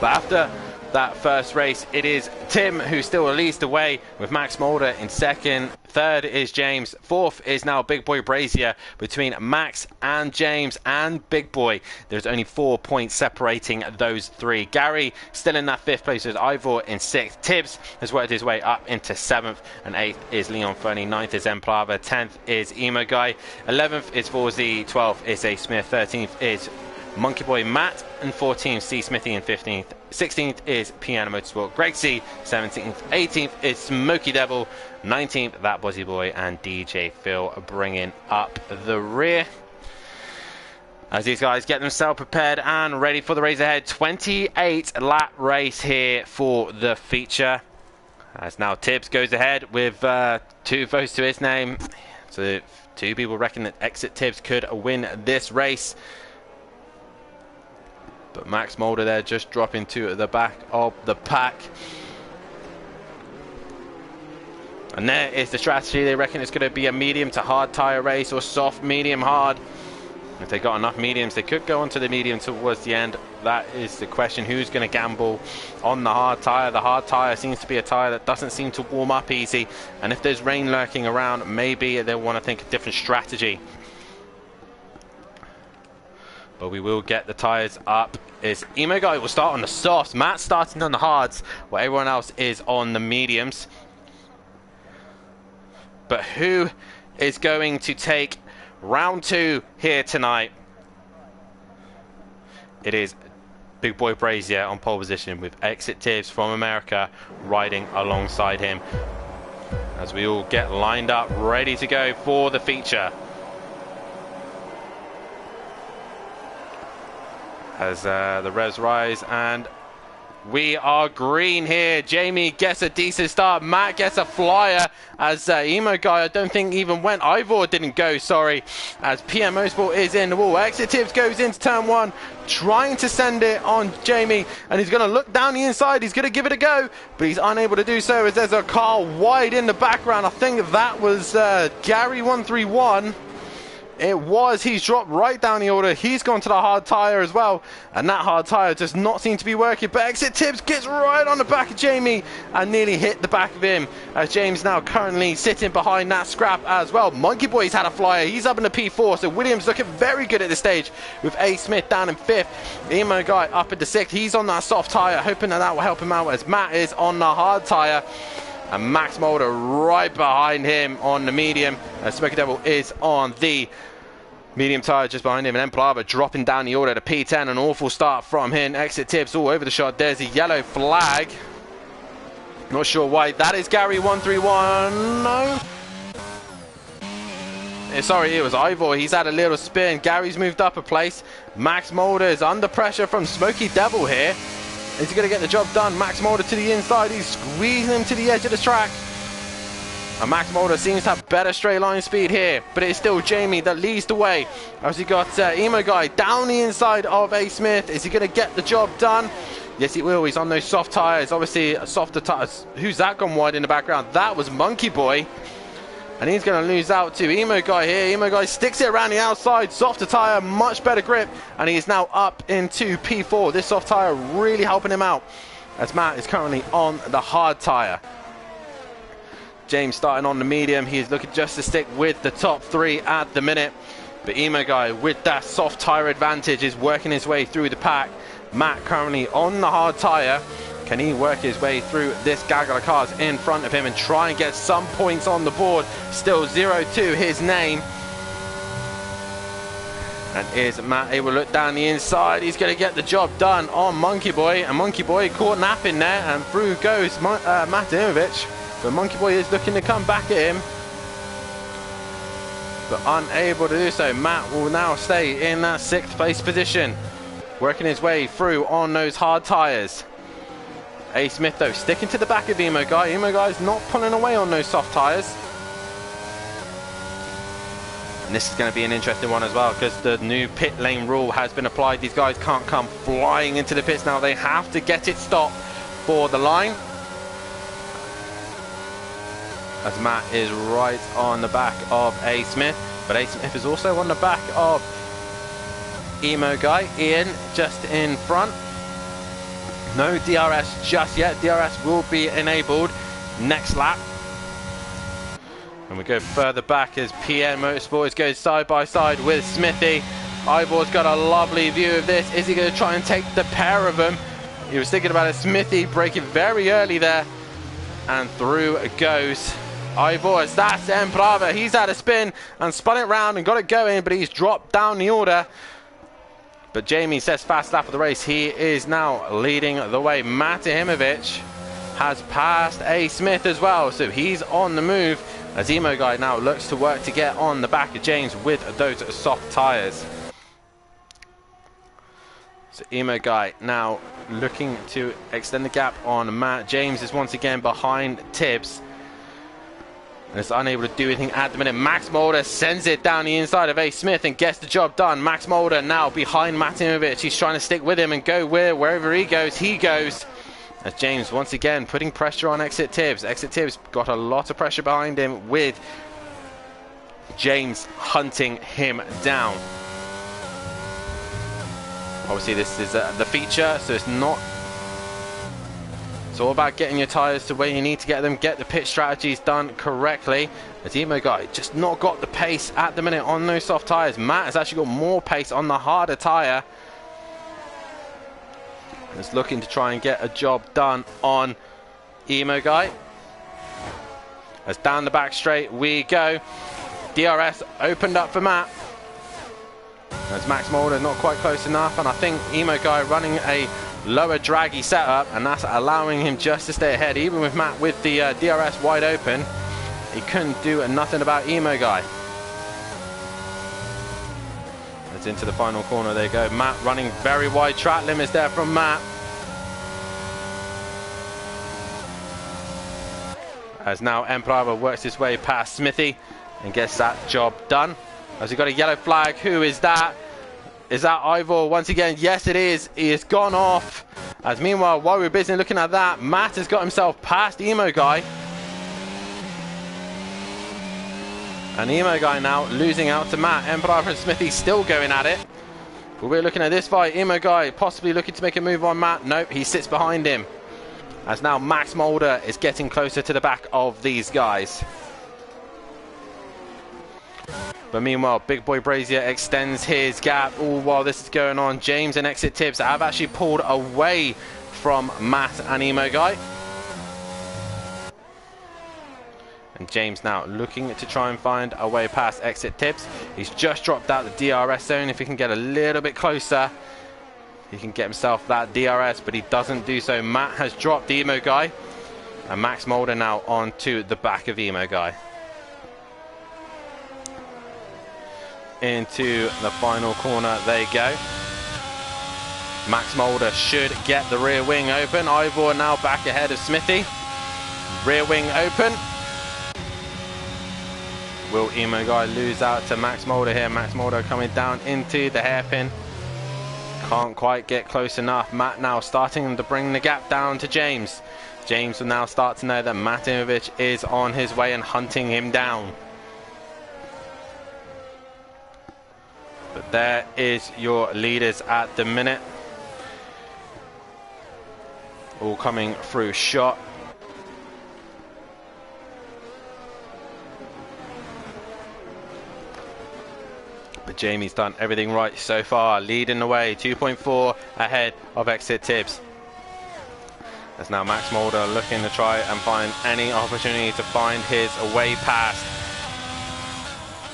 But after that first race, it is Tim who still leads the way with Max Mulder in 2nd. 3rd is James. 4th is now Big Boy Brazier. Between Max and James and Big Boy, there's only 4 points separating those 3. Gary still in that 5th place with Ivor in 6th. Tibbs has worked his way up into 7th, and 8th is Leon Fernie. 9th is M. Plava. 10th is Emo Guy. 11th is 4Z. 12th is A. Smith. 13th is Monkey Boy Matt, and 14th C. Smithy, and 15th. 16th is Piano Motorsport Greg C. 17th, 18th is Smokey Devil. 19th, That Bozzy Boy, and DJ Phil bringing up the rear. As these guys get themselves prepared and ready for the race ahead. 28 lap race here for the feature. As now Tibbs goes ahead with 2 votes to his name. So 2 people reckon that Exit Tibbs could win this race. But Max Mulder there just dropping to the back of the pack. And there is the strategy. They reckon it's going to be a medium to hard tyre race, or soft, medium, hard. If they got enough mediums, they could go onto the medium towards the end. That is the question. Who's going to gamble on the hard tyre? The hard tyre seems to be a tyre that doesn't seem to warm up easy. And if there's rain lurking around, maybe they'll want to think a different strategy. But we will get the tyres up. Is Emo Guy will start on the softs. Matt's starting on the hards, while everyone else is on the mediums. But who is going to take round 2 here tonight? It is Big Boy Brazier on pole position with Exit Tibbs from America riding alongside him. As we all get lined up, ready to go for the feature. As the revs rise, and we are green here. Jamie gets a decent start. Matt gets a flyer, as Emo Guy I don't think even went. Ivor didn't go, sorry, as PM Motorsport is in the wall. Exit Tibbs goes into turn 1, trying to send it on Jamie, and he's going to look down the inside. He's going to give it a go, but he's unable to do so, as there's a car wide in the background. I think that was Gary 131. It was. He's dropped right down the order. He's gone to the hard tyre as well, and that hard tyre does not seem to be working. But Exit Tibbs gets right on the back of Jamie and nearly hit the back of him, as James now currently sitting behind that scrap as well. Monkey Boy's had a flyer. He's up in the P4, so Williams looking very good at this stage with A. Smith down in 5th. Emo Guy up into 6th. He's on that soft tyre, hoping that will help him out, as Matt is on the hard tyre. And Max Mulder right behind him on the medium. Smokey Devil is on the medium tyre just behind him. And then Plava dropping down the order to P10. An awful start from him. Exit Tibbs all over the shot. There's a yellow flag. Not sure why. That is Gary 131. No. Sorry, it was Ivor. He's had a little spin. Gary's moved up a place. Max Mulder is under pressure from Smokey Devil here. Is he going to get the job done? Max Mulder to the inside. He's squeezing him to the edge of the track. And Max Mulder seems to have better straight line speed here, but it's still Jamie that leads the way. As he got Emo Guy down the inside of A. Smith. Is he going to get the job done? Yes, he will. He's on those soft tyres. Obviously, softer tyres. Who's that gone wide in the background? That was Monkey Boy. And he's going to lose out to Emo Guy here. Emo Guy sticks it around the outside. Softer tyre, much better grip. And he is now up into P4. This soft tyre really helping him out, as Matt is currently on the hard tyre. James starting on the medium. He is looking just to stick with the top three at the minute. But Emo Guy, with that soft tyre advantage, is working his way through the pack. Matt currently on the hard tyre. Can he work his way through this gaggle of cars in front of him and try and get some points on the board? Still 0-2 his name. And is Matt able to look down the inside? He's going to get the job done on Monkey Boy. And Monkey Boy caught napping there, and through goes Matt Imovic. But Monkey Boy is looking to come back at him, but unable to do so. Matt will now stay in that 6th place position, working his way through on those hard tyres. A. Smith, though, sticking to the back of Emo Guy. Emo Guy's not pulling away on those soft tyres. And this is going to be an interesting one as well, because the new pit lane rule has been applied. These guys can't come flying into the pits now. They have to get it stopped for the line. As Matt is right on the back of A. Smith, but A. Smith is also on the back of Emo Guy. Ian just in front. No DRS just yet. DRS will be enabled next lap. And we go further back as PN Motorsport goes side by side with Smithy. Ivor's got a lovely view of this. Is he going to try and take the pair of them? He was thinking about it. Smithy braking very early there, and through it goes Ivor. That's Emprava. He's had a spin and spun it round and got it going, but he's dropped down the order. But Jamie says fast lap of the race. He is now leading the way. Matt Imovic has passed A. Smith as well, so he's on the move as Emo Guy now looks to work to get on the back of James with those soft tyres. So Emo Guy now looking to extend the gap on Matt. James is once again behind Tibbs and is unable to do anything at the minute. Max Mulder sends it down the inside of A. Smith and gets the job done. Max Mulder now behind Matt Imovic. He's trying to stick with him and go wherever he goes, he goes. As James once again putting pressure on Exit Tibbs. Exit Tibbs got a lot of pressure behind him, with James hunting him down. Obviously this is the feature, so it's not... It's all about getting your tyres to where you need to get them, get the pit strategies done correctly. As Emo Guy just not got the pace at the minute on those soft tyres. Matt has actually got more pace on the harder tyre. Is looking to try and get a job done on Emo Guy. As down the back straight we go. DRS opened up for Matt. As Max Mulder not quite close enough, and I think Emo Guy running a lower draggy setup, and that's allowing him just to stay ahead. Even with Matt with the DRS wide open, he couldn't do nothing about Emo Guy. As into the final corner they go. Matt running very wide track limits there from Matt. As now Emprava works his way past Smithy and gets that job done. As he got a yellow flag. Who is that? Is that Ivor once again? Yes, it is. He has gone off. As meanwhile, while we're busy looking at that, Matt has got himself past Emo Guy. And Emo Guy now losing out to Matt. Emperor and Smithy still going at it. But we're looking at this fight. Emo Guy possibly looking to make a move on Matt. Nope, he sits behind him. As now Max Mulder is getting closer to the back of these guys. But meanwhile, Big Boy Brazier extends his gap. All while this is going on, James and Exit Tibbs have actually pulled away from Matt and Emo Guy. And James now looking to try and find a way past Exit Tibbs. He's just dropped out the DRS zone. If he can get a little bit closer, he can get himself that DRS, but he doesn't do so. Matt has dropped Emo Guy. And Max Mulder now onto the back of Emo Guy. Into the final corner they go. Max Mulder should get the rear wing open. Ivor now back ahead of Smithy. Rear wing open. Will Emo Guy lose out to Max Molder here? Max Molder coming down into the hairpin. Can't quite get close enough. Matt now starting to bring the gap down to James. James will now start to know that Matimovic is on his way and hunting him down. But there is your leaders at the minute. All coming through shot. But Jamie's done everything right so far, leading the way, 2.4 ahead of Exit Tibbs. As now Max Molder looking to try and find any opportunity to find his way past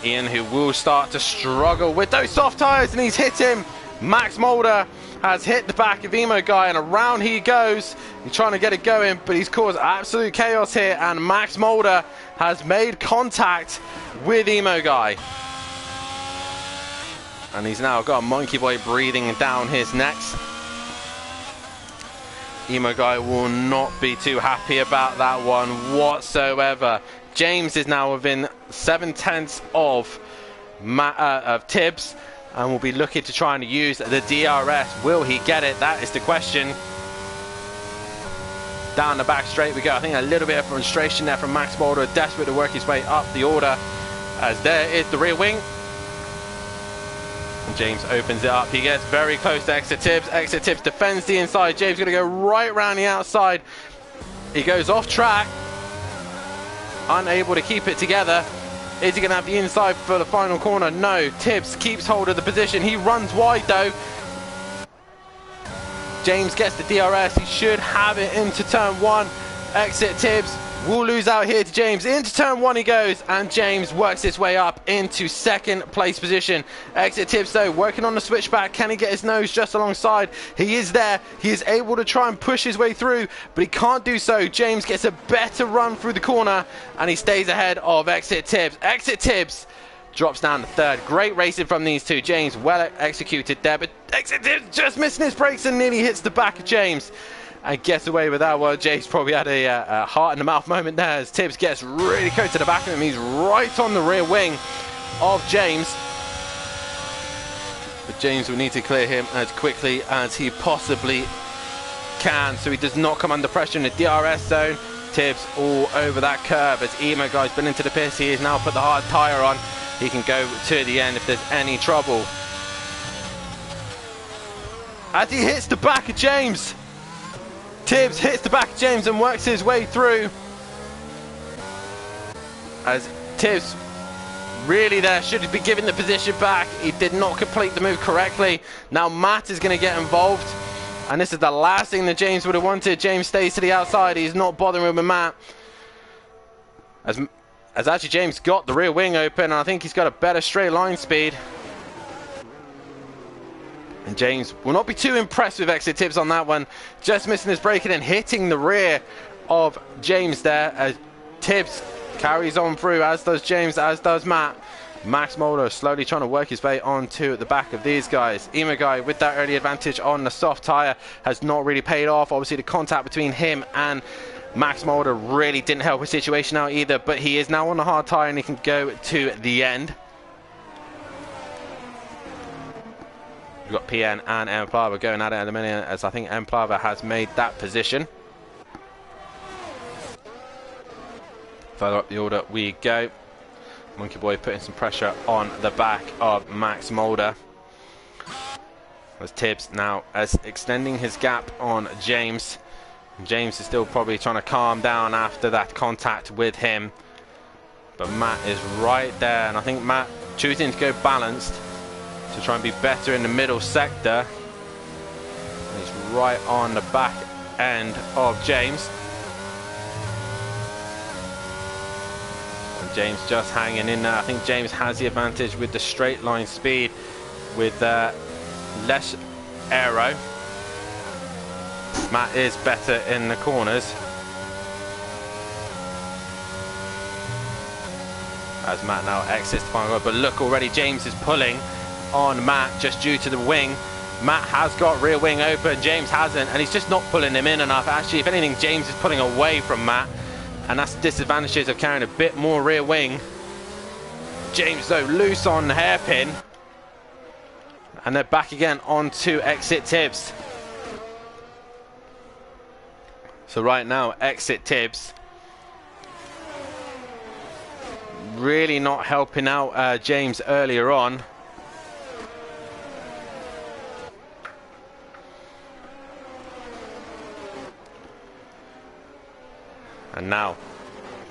Ian, who will start to struggle with those soft tyres, and he's hit him. Max Molder has hit the back of Emo Guy, and around he goes. He's trying to get it going, but he's caused absolute chaos here, and Max Molder has made contact with Emo Guy. And he's now got a monkey boy breathing down his neck. Emo Guy will not be too happy about that one whatsoever. James is now within 7/10 of Tibbs, and will be looking to try and use the DRS. Will he get it? That is the question. Down the back straight we go. I think a little bit of frustration there from Max Molder, desperate to work his way up the order. As there is the rear wing. And James opens it up. He gets very close to Exit Tibbs. Exit Tibbs defends the inside. James going to go right around the outside. He goes off track. Unable to keep it together. Is he going to have the inside for the final corner? No. Tibbs keeps hold of the position. He runs wide though. James gets the DRS. He should have it into turn one. Exit Tibbs will lose out here to James. Into turn one he goes, and James works his way up into second place position. Exit Tibbs though, working on the switchback. Can he get his nose just alongside? He is there. He is able to try and push his way through, but he can't do so. James gets a better run through the corner, and he stays ahead of Exit Tibbs. Exit Tibbs drops down to third. Great racing from these two. James well executed there, but Exit Tibbs just missing his brakes and nearly hits the back of James and gets away with that one. James probably had a heart in the mouth moment there as Tibbs gets really close to the back of him. He's right on the rear wing of James. But James will need to clear him as quickly as he possibly can, so he does not come under pressure in the DRS zone. Tibbs all over that curve as Emo Guy's been into the pits. He has now put the hard tyre on. He can go to the end if there's any trouble. As he hits the back of James, Tibbs hits the back of James and works his way through. As Tibbs really there should be giving the position back. He did not complete the move correctly. Now Matt is going to get involved, and this is the last thing that James would have wanted. James stays to the outside. He's not bothering with Matt. As actually James got the rear wing open, and I think he's got a better straight line speed. And James will not be too impressed with Exit Tibbs on that one. Just missing his braking and hitting the rear of James there as Tibbs carries on through, as does James, as does Matt. Max Molder slowly trying to work his way onto the back of these guys. Emo Guy with that early advantage on the soft tyre has not really paid off. Obviously the contact between him and Max Molder really didn't help his situation out either, but he is now on the hard tyre and he can go to the end. We've got PN and Emplava going at it in a minute, as I think Emplava has made that position. Further up the order we go. Monkey Boy putting some pressure on the back of Max Molder. As Tibbs now extending his gap on James. James is still probably trying to calm down after that contact with him. But Matt is right there, and I think Matt choosing to go balanced to try and be better in the middle sector. He's right on the back end of James. And James just hanging in there. I think James has the advantage with the straight line speed with less aero. Matt is better in the corners. As Matt now exits the final, but look, already James is pulling on Matt just due to the wing. Matt has got rear wing open, James hasn't, and he's just not pulling him in enough. Actually, if anything, James is pulling away from Matt, and that's the disadvantages of carrying a bit more rear wing. James though loose on hairpin. And they're back again onto exit Tibbs. So right now, exit Tibbs really not helping out James earlier on. And now,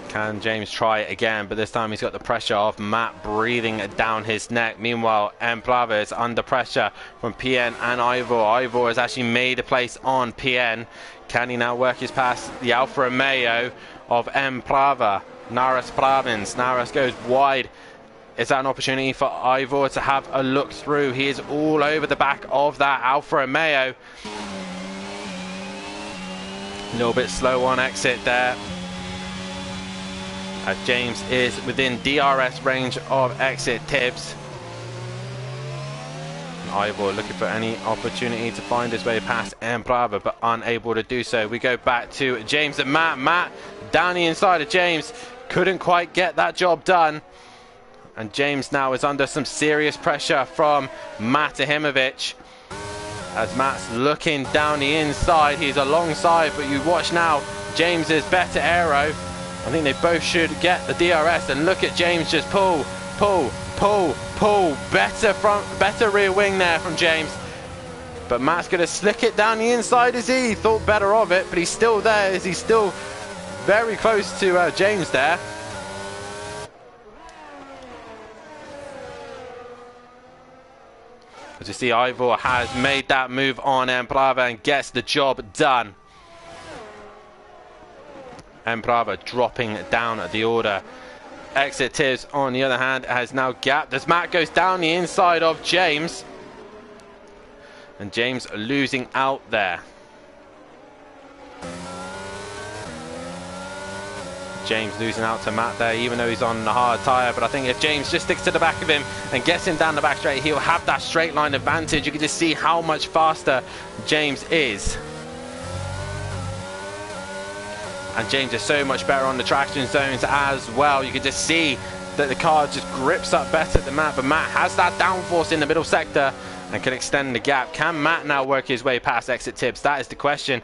can James try it again? But this time he's got the pressure of Matt breathing down his neck. Meanwhile, Emplava is under pressure from PN and Ivor. Ivor has actually made a place on PN. Can he now work his past the Alfa Romeo of Emplava? Naras Pravins. Naras goes wide. Is that an opportunity for Ivor to have a look through? He is all over the back of that Alfa Romeo. A little bit slow on exit there. As James is within DRS range of exit Tibbs. Ivor looking for any opportunity to find his way past Emplava, but unable to do so. We go back to James and Matt. Matt down the inside of James. Couldn't quite get that job done. And James now is under some serious pressure from Matahimovic. As Matt's looking down the inside, he's alongside, but you watch now, James's better aero. I think they both should get the DRS, and look at James just pull. Better rear wing there from James. But Matt's going to slick it down the inside as he thought better of it, but he's still there, as he's still very close to James there. As you see, Ivor has made that move on Emplava and gets the job done. Emplava dropping down at the order. Exit Tibbs, on the other hand, has now gapped as Matt goes down the inside of James. And James losing out there. James losing out to Matt there, even though he's on the hard tyre. But I think if James just sticks to the back of him and gets him down the back straight, he'll have that straight line advantage. You can just see how much faster James is. And James is so much better on the traction zones as well. You can just see that the car just grips up better than Matt. But Matt has that downforce in the middle sector and can extend the gap. Can Matt now work his way past exit Tibbs? That is the question.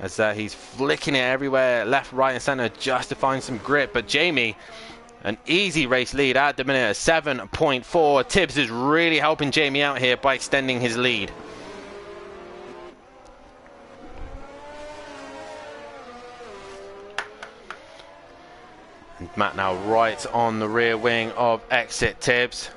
As he's flicking it everywhere, left, right and centre, just to find some grip. But Jamie, an easy race lead at the minute, 7.4. Tibbs is really helping Jamie out here by extending his lead. And Matt now right on the rear wing of exit Tibbs.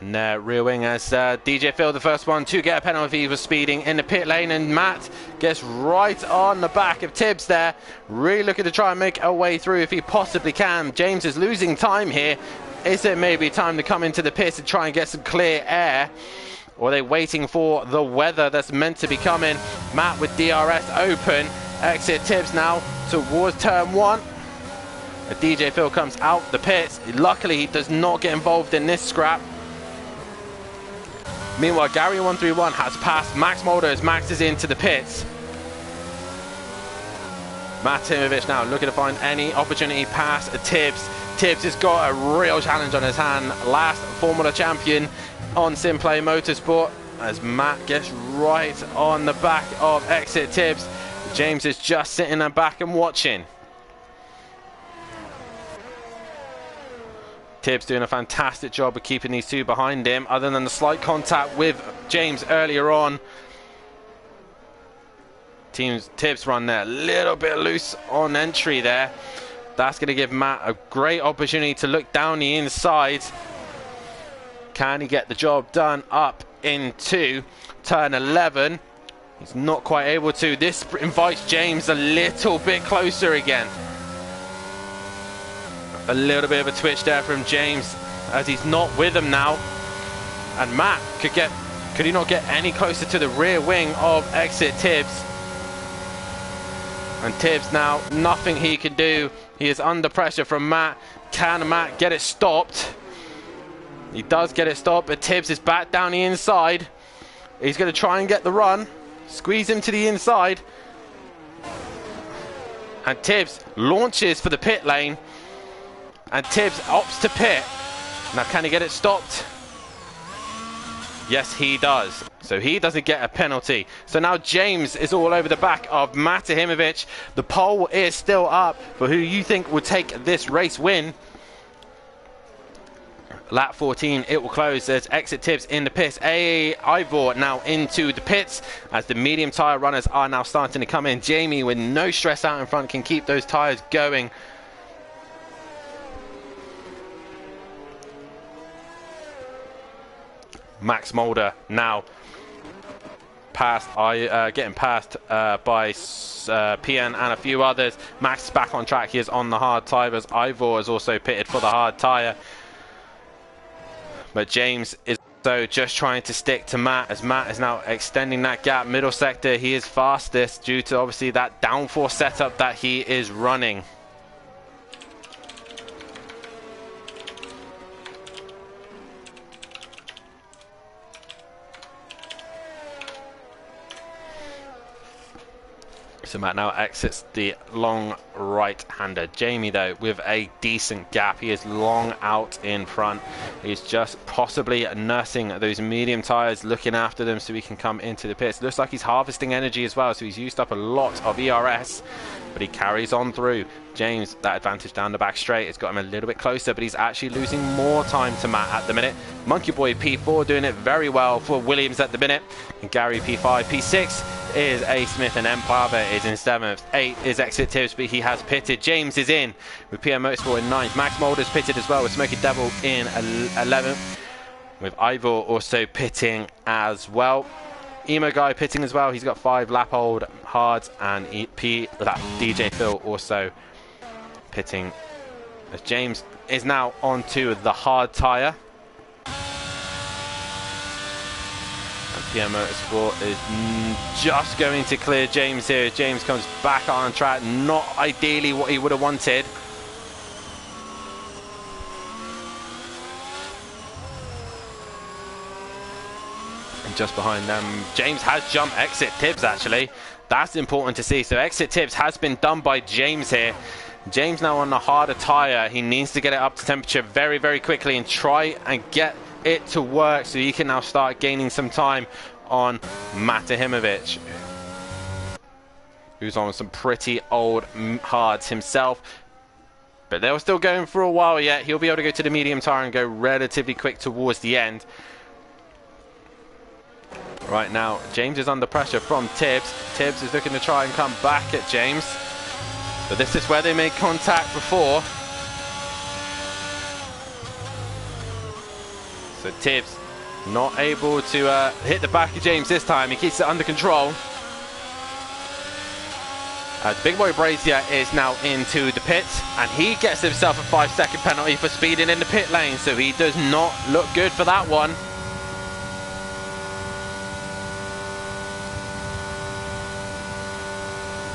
And rear wing as DJ Phil, the first one to get a penalty for speeding in the pit lane, and Matt gets right on the back of Tibbs there, really looking to try and make a way through if he possibly can. James is losing time here. Is it maybe time to come into the pits and try and get some clear air? Or are they waiting for the weather that's meant to be coming? Matt with DRS open, exit Tibbs now towards turn one. DJ Phil comes out the pits. Luckily he does not get involved in this scrap. Meanwhile, Gary131 has passed Max Mulder as Max is into the pits. Matimovic now looking to find any opportunity past Tibbs. Tibbs has got a real challenge on his hand. Last Formula champion on Simplay Motorsport, as Matt gets right on the back of exit Tibbs. James is just sitting in the back and watching. Tibbs doing a fantastic job of keeping these two behind him, other than the slight contact with James earlier on. Tibbs run there a little bit loose on entry there. That's going to give Matt a great opportunity to look down the inside. Can he get the job done up into turn 11? He's not quite able to. This invites James a little bit closer again. A little bit of a twitch there from James as he's not with him now. And Matt could he not get any closer to the rear wing of exit Tibbs? And Tibbs now, nothing he can do. He is under pressure from Matt. Can Matt get it stopped? He does get it stopped, but Tibbs is back down the inside. He's going to try and get the run. Squeeze him to the inside. And Tibbs launches for the pit lane. And Tibbs opts to pit. Now, can he get it stopped? Yes, he does. So he doesn't get a penalty. So now James is all over the back of Matahimovic. The poll is still up for who you think will take this race win. Lap 14, it will close. There's exit Tibbs in the pits. Ivor now into the pits as the medium tyre runners are now starting to come in. Jamie, with no stress out in front, can keep those tyres going. Max Mulder now getting passed by PN and a few others. Max is back on track. He is on the hard tyres. Ivor is also pitted for the hard tyre. But James is also just trying to stick to Matt, as Matt is now extending that gap. Middle sector, he is fastest due to obviously that downforce setup that he is running. So Matt now exits the long right-hander. Jamie, though, with a decent gap. He is long out in front. He's just possibly nursing those medium tyres, looking after them so he can come into the pits. Looks like he's harvesting energy as well, so he's used up a lot of ERS, but he carries on through. James, that advantage down the back straight has got him a little bit closer, but he's actually losing more time to Matt at the minute. Monkey Boy P4 doing it very well for Williams at the minute. And Gary P5. P6 is A. Smith, and Emplava is in 7th. 8 is Exit Tibbs, but he has pitted. James is in with PM Motorsport in 9th. Max Mulder's pitted as well with Smoky Devil in 11th. With Ivor also pitting as well. Emo Guy pitting as well. He's got 5 lap hold hards, and DJ Phil also pitting as James is now onto the hard tyre. And PM Motorsport is just going to clear James here. James comes back on track. Not ideally what he would have wanted. And just behind them, James has jumped Exit Tibbs actually. That's important to see. So Exit Tibbs has been done by James here. James now on the harder tyre. He needs to get it up to temperature very, very quickly and try and get it to work so he can now start gaining some time on Matahimovic, who's on some pretty old hards himself. But they're still going for a while yet. He'll be able to go to the medium tyre and go relatively quick towards the end. Right now, James is under pressure from Tibbs. Tibbs is looking to try and come back at James. But this is where they made contact before. So Tibbs not able to hit the back of James this time. He keeps it under control. As Big Boy Brazier is now into the pits, and he gets himself a 5-second penalty for speeding in the pit lane. So he does not look good for that one.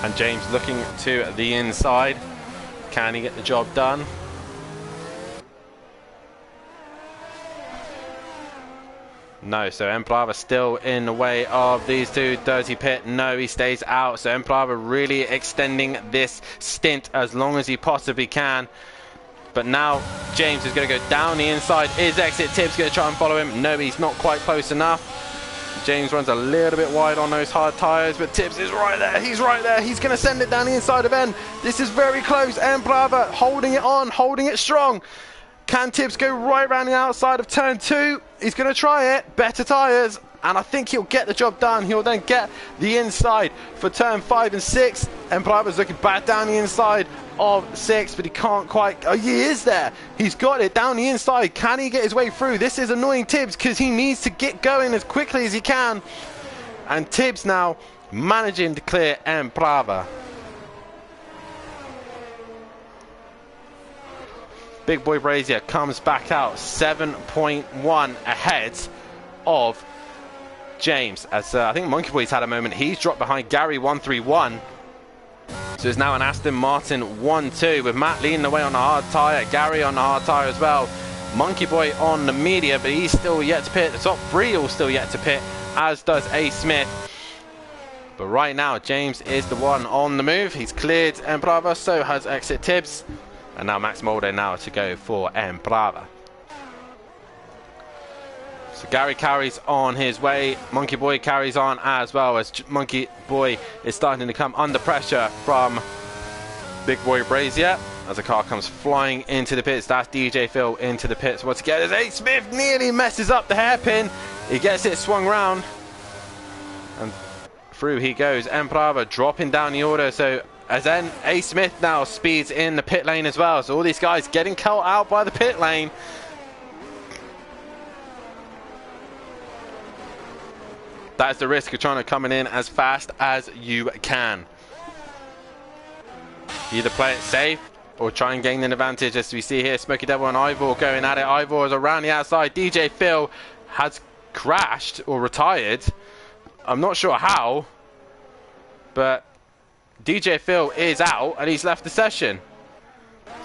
And James looking to the inside. Can he get the job done? No, so Emplava still in the way of these two. Dirty Pit, no, he stays out. So Emplava really extending this stint as long as he possibly can. But now James is going to go down the inside. Is Exit Tibbs going to try and follow him? No, he's not quite close enough. James runs a little bit wide on those hard tyres, but Tibbs is right there. He's right there. He's going to send it down the inside of N. This is very close. Emplava holding it on, holding it strong. Can Tibbs go right around the outside of turn 2? He's going to try it. Better tyres, and I think he'll get the job done. He'll then get the inside for turn 5 and 6. Emplava's looking back down the inside of 6, but he can't quite. Oh, he is there. He's got it down the inside. Can he get his way through? This is annoying Tibbs because he needs to get going as quickly as he can. And Tibbs now managing to clear Emplava. Big Boy Brazier comes back out 7.1 ahead of James. As I think Monkey Boy's had a moment. He's dropped behind Gary 131. So it's now an Aston Martin 1-2 with Matt leading the way on the hard tyre. Gary on the hard tyre as well. Monkey Boy on the media, but he's still yet to pit. The top three all still yet to pit, as does A. Smith. But right now, James is the one on the move. He's cleared Embrava, so has Exit Tibbs. And now Max Molde now to go for Embrava. So Gary carries on his way. Monkey Boy carries on as well, as Monkey Boy is starting to come under pressure from Big Boy Brazier. As the car comes flying into the pits, that's DJ Phil into the pits once again. As A. Smith nearly messes up the hairpin. He gets it swung round. And through he goes. Embrava dropping down the order. So as then A. Smith now speeds in the pit lane as well. So all these guys getting cut out by the pit lane. That's the risk of trying to come in as fast as you can. Either play it safe or try and gain an advantage, as we see here. Smoky Devil and Ivor going at it. Ivor is around the outside. DJ Phil has crashed or retired. I'm not sure how, but DJ Phil is out and he's left the session.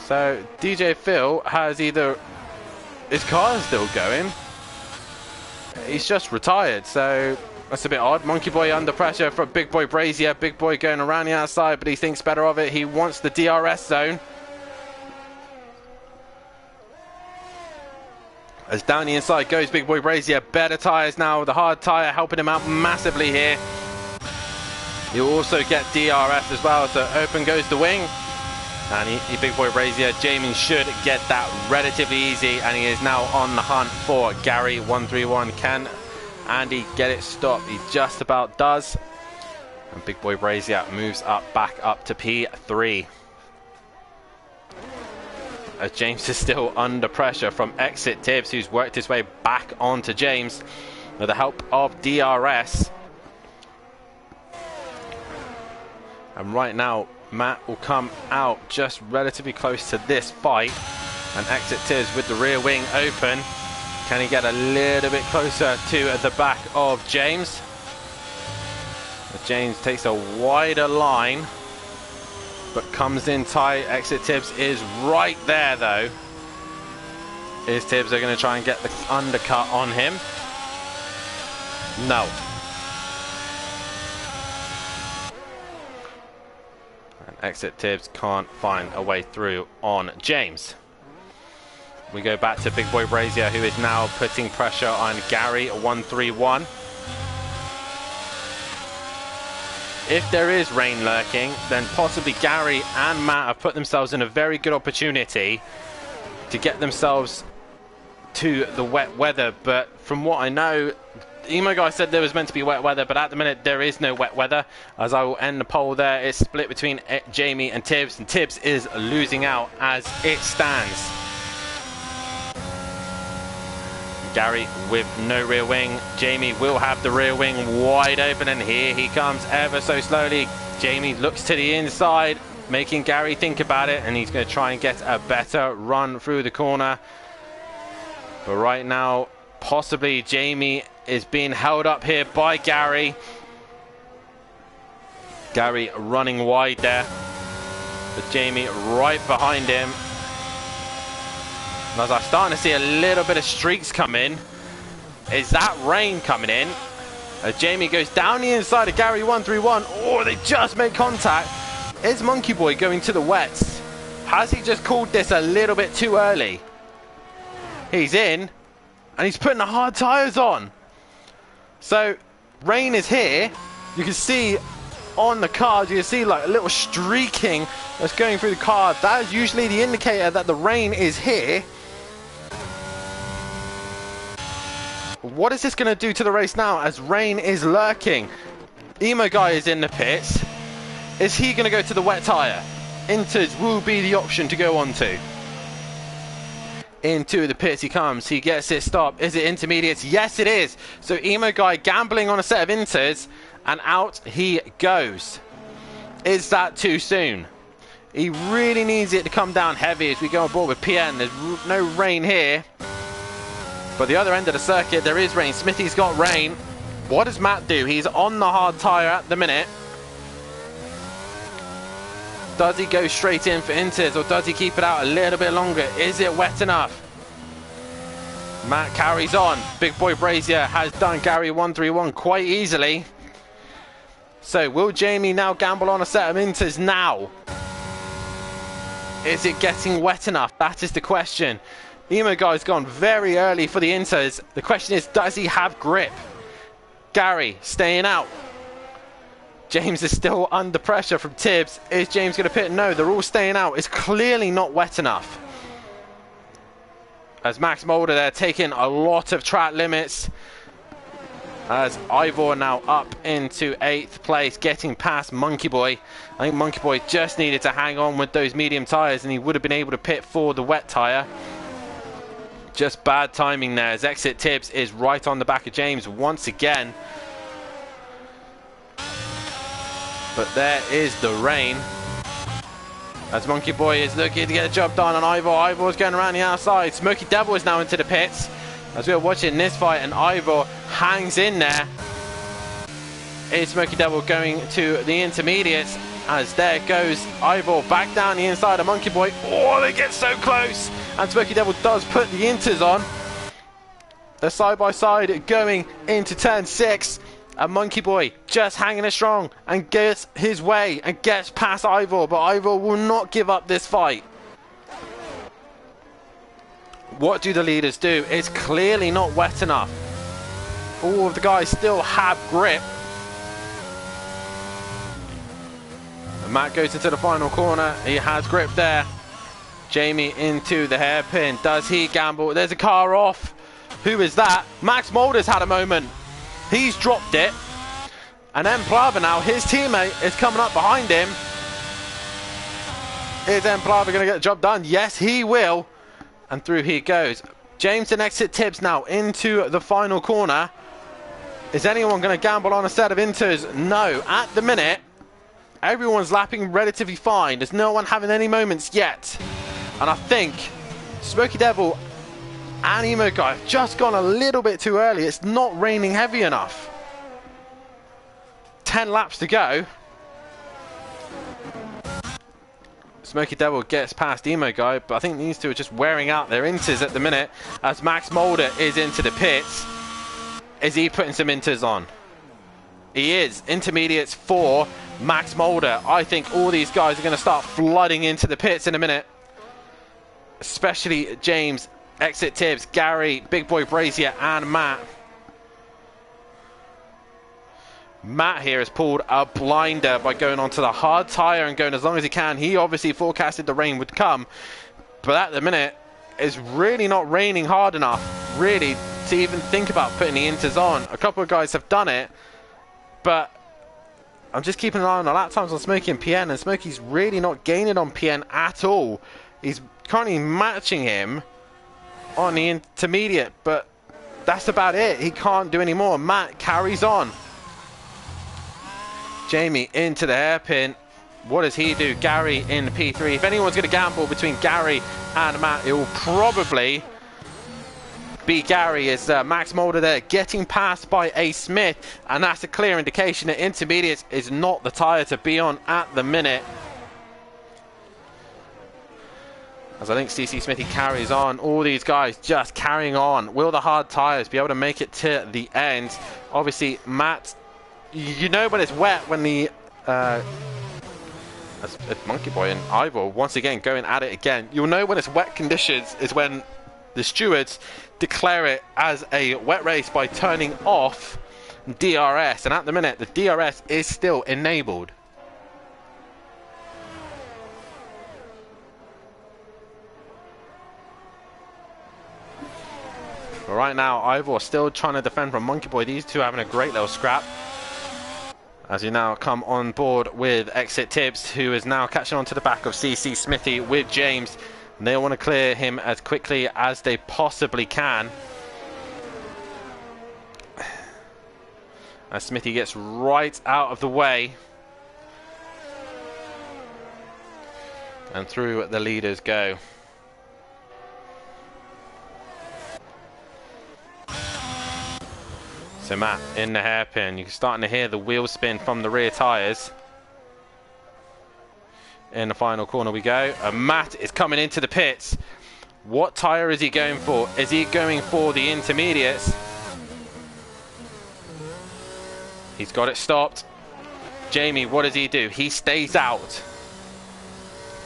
So DJ Phil has either, his car is still going, he's just retired. So that's a bit odd. Monkey Boy under pressure from Big Boy Brazier. Big Boy going around the outside, but he thinks better of it. He wants the DRS zone. As down the inside goes Big Boy Brazier. Better tyres now. The hard tyre helping him out massively here. He'll also get DRS as well. So open goes the wing. And Big Boy Brazier, Jamie should get that relatively easy. And he is now on the hunt for Gary 131. Can Andy get it stopped? He just about does. And Big Boy Brazier moves up back up to P3. As James is still under pressure from Exit Tibbs, who's worked his way back onto James with the help of DRS. And right now, Matt will come out just relatively close to this fight. And Exit Tibbs with the rear wing open. Can he get a little bit closer to the back of James? James takes a wider line, but comes in tight. Exit Tibbs is right there though. Is Tibbs are going to try and get the undercut on him? No. And Exit Tibbs can't find a way through on James. We go back to Big Boy Brazier, who is now putting pressure on Gary 131. If there is rain lurking, then possibly Gary and Matt have put themselves in a very good opportunity to get themselves to the wet weather. But from what I know, Emo Guy said there was meant to be wet weather, but at the minute there is no wet weather. As I will end the poll there, it's split between Jamie and Tibbs is losing out as it stands. Gary with no rear wing. Jamie will have the rear wing wide open, and here he comes ever so slowly. Jamie looks to the inside, making Gary think about it, and he's going to try and get a better run through the corner. But right now, possibly Jamie is being held up here by Gary. Gary running wide there, but Jamie right behind him. As I'm starting to see a little bit of streaks come in. Is that rain coming in? As Jamie goes down the inside of Gary 131. Oh, they just made contact. Is Monkey Boy going to the wets? Has he just called this a little bit too early? He's in, and he's putting the hard tyres on. So, rain is here. You can see on the card, you can see like a little streaking that's going through the card. That is usually the indicator that the rain is here. What is this going to do to the race now as rain is lurking? Emo Guy is in the pits. Is he going to go to the wet tyre? Inters will be the option to go on to. Into the pits he comes. He gets it stopped. Is it intermediates? Yes, it is. So Emo Guy gambling on a set of inters, and out he goes. Is that too soon? He really needs it to come down heavy as we go on board with PN. There's no rain here. But the other end of the circuit, there is rain. Smithy's got rain. What does Matt do? He's on the hard tyre at the minute. Does he go straight in for inters, or does he keep it out a little bit longer? Is it wet enough? Matt carries on. Big Boy Brazier has done Gary 131 quite easily. So will Jamie now gamble on a set of inters now? Is it getting wet enough? That is the question. Emo Guy's gone very early for the inters. The question is, does he have grip? Gary staying out. James is still under pressure from Tibbs. Is James going to pit? No, they're all staying out. It's clearly not wet enough. As Max Mulder there taking a lot of track limits. As Ivor now up into 8th place, getting past Monkey Boy. I think Monkey Boy just needed to hang on with those medium tyres and he would have been able to pit for the wet tyre. Just bad timing there as Exit Tibbs is right on the back of James once again. But there is the rain. As Monkey Boy is looking to get a job done on Ivor. Ivor's going around the outside. Smoky Devil is now into the pits. As we are watching this fight and Ivor hangs in there. Is Smoky Devil going to the intermediates? As there goes Ivor back down the inside of Monkey Boy. Oh, they get so close. And Smoky Devil does put the inters on. They're side by side going into turn 6. And Monkey Boy just hanging it strong and gets his way and gets past Ivor. But Ivor will not give up this fight. What do the leaders do? It's clearly not wet enough. All of the guys still have grip. And Matt goes into the final corner. He has grip there. Jamie into the hairpin. Does he gamble? There's a car off. Who is that? Max Mulder's had a moment. He's dropped it. And then Plava now, his teammate, is coming up behind him. Is then Plava going to get the job done? Yes, he will. And through he goes. James and Exit Tibbs now into the final corner. Is anyone going to gamble on a set of inters? No. At the minute, everyone's lapping relatively fine. There's no one having any moments yet. And I think Smoky Devil and Emo Guy have just gone a little bit too early. It's not raining heavy enough. 10 laps to go. Smoky Devil gets past Emo Guy, but I think these two are just wearing out their inters at the minute as Max Mulder is into the pits. Is he putting some inters on? He is. Intermediates for Max Mulder. I think all these guys are going to start flooding into the pits in a minute. Especially James, Exit Tibbs, Gary, Big Boy Brazier and Matt. Matt here has pulled a blinder by going onto the hard tyre and going as long as he can. He obviously forecasted the rain would come, but at the minute it's really not raining hard enough really to even think about putting the inters on. A couple of guys have done it, but I'm just keeping an eye on the lap times on Smokey and PN, and Smokey's really not gaining on PN at all. He's currently matching him on the intermediate, but that's about it. He can't do any more. Matt carries on. Jamie into the hairpin. What does he do? Gary in P3. If anyone's going to gamble between Gary and Matt, it will probably be Gary. As Max Mulder there getting passed by A. Smith, and that's a clear indication that intermediates is not the tyre to be on at the minute. As I think CC Smithy carries on. All these guys just carrying on. Will the hard tyres be able to make it to the end? Obviously, Matt, you know when it's wet when the Monkey Boy and Ivor once again going at it again. You'll know when it's wet conditions is when the stewards declare it as a wet race by turning off DRS, and at the minute the DRS is still enabled. But right now Ivor still trying to defend from Monkey Boy. These two having a great little scrap. As you now come on board with Exit Tibbs, who is now catching on to the back of CC Smithy with James. And they want to clear him as quickly as they possibly can. As Smithy gets right out of the way. And through the leaders go. So Matt in the hairpin. You're starting to hear the wheel spin from the rear tyres. In the final corner we go. And Matt is coming into the pits. What tyre is he going for? Is he going for the intermediates? He's got it stopped. Jamie, what does he do? He stays out.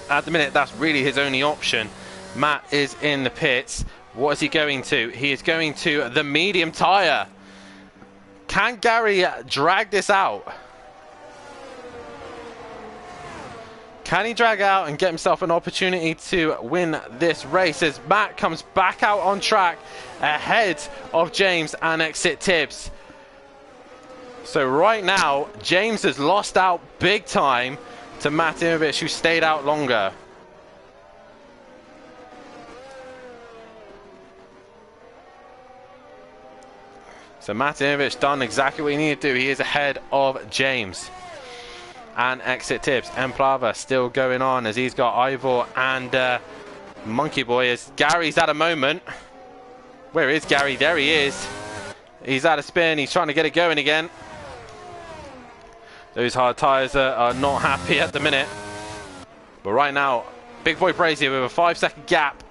At the minute, that's really his only option. Matt is in the pits. What is he going to? He is going to the medium tyre. Can Gary drag this out? Can he drag out and get himself an opportunity to win this race as Matt comes back out on track ahead of James and Exit Tibbs? So right now, James has lost out big time to Matt Imovich, who stayed out longer. So Matt Imovich done exactly what he needed to do. He is ahead of James and Exit Tibbs. Emplava still going on as he's got Ivor and Monkey Boy as Gary's at a moment. Where is Gary? There he is. He's at a spin. He's trying to get it going again. Those hard tyres are not happy at the minute. But right now, Big Boy Brazier with a 5-second gap.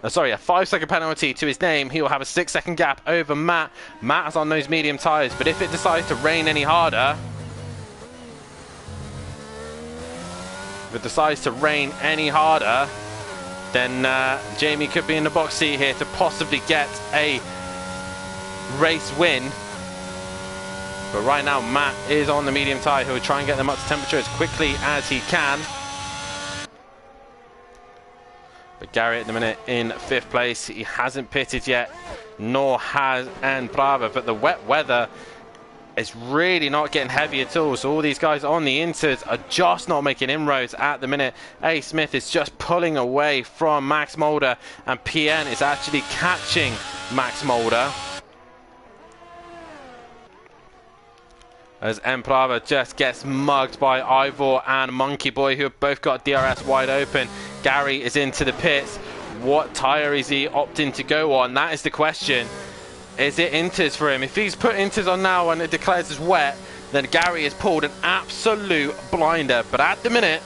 A 5-second penalty to his name. He will have a 6-second gap over Matt. Matt is on those medium tyres, but if it decides to rain any harder, then Jamie could be in the box seat here to possibly get a race win. But right now, Matt is on the medium tyre. He'll try and get them up to temperature as quickly as he can. But Gary at the minute in 5th place. He hasn't pitted yet, nor has Brava. But the wet weather is really not getting heavy at all. So all these guys on the inters are just not making inroads at the minute. A. Smith is just pulling away from Max Mulder, and PN is actually catching Max Mulder. As Emprava just gets mugged by Ivor and Monkey Boy, who have both got DRS wide open. Gary is into the pits. What tyre is he opting to go on? That is the question. Is it inters for him? If he's put inters on now and it declares as wet, then Gary has pulled an absolute blinder. But at the minute,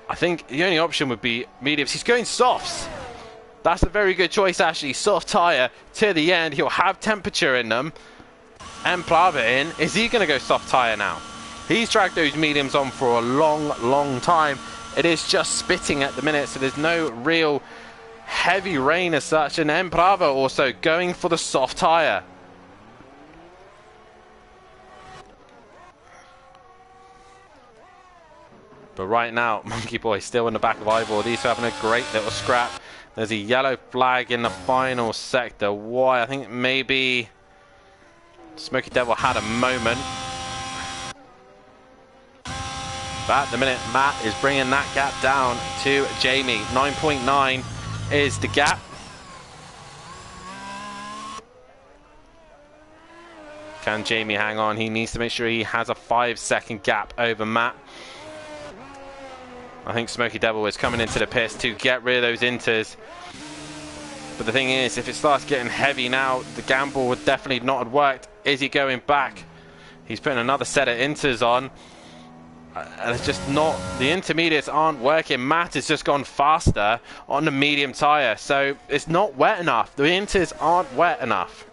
I think the only option would be mediums. He's going softs. That's a very good choice, actually. Soft tyre to the end. He'll have temperature in them. And Plava in. Is he going to go soft tyre now? He's dragged those mediums on for a long time. It is just spitting at the minute, so there's no real heavy rain as such. And Emprava also going for the soft tyre. But right now, Monkey Boy still in the back of Ivor. These two having a great little scrap. There's a yellow flag in the final sector. Why? I think maybe Smoky Devil had a moment. But at the minute, Matt is bringing that gap down to Jamie. 9.9 is the gap. Can Jamie hang on? He needs to make sure he has a 5-second gap over Matt. I think Smoky Devil is coming into the pits to get rid of those inters. But the thing is, if it starts getting heavy now, the gamble would definitely not have worked. Is he going back? He's putting another set of inters on. And it's just not, the intermediates aren't working. Matt has just gone faster on the medium tyre. So it's not wet enough. The inters aren't wet enough.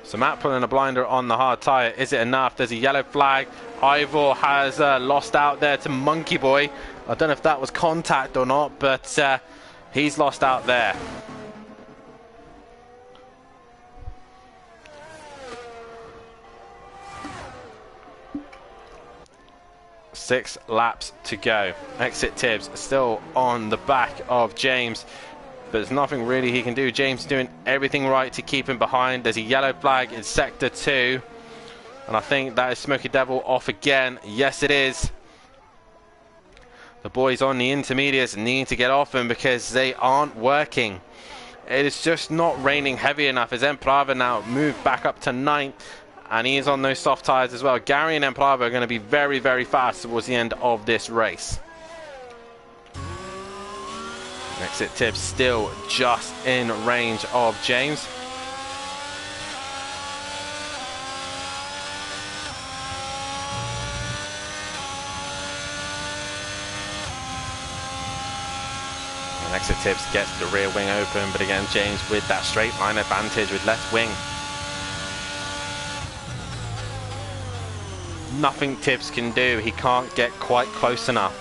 So Matt pulling a blinder on the hard tyre. Is it enough? There's a yellow flag. Ivor has lost out there to Monkey Boy. I don't know if that was contact or not, but he's lost out there. Six laps to go. Exit Tibbs still on the back of James. But there's nothing really he can do. James doing everything right to keep him behind. There's a yellow flag in Sector 2. And I think that is Smoky Devil off again. Yes, it is. The boys on the intermediates need to get off him because they aren't working. It is just not raining heavy enough as Emprava now moved back up to 9th. And he is on those soft tyres as well. Gary and Emprava are going to be very, very fast towards the end of this race. Exit Tibbs still just in range of James. Exit Tips gets the rear wing open, but again, James with that straight line advantage with left wing. Nothing Tips can do. He can't get quite close enough.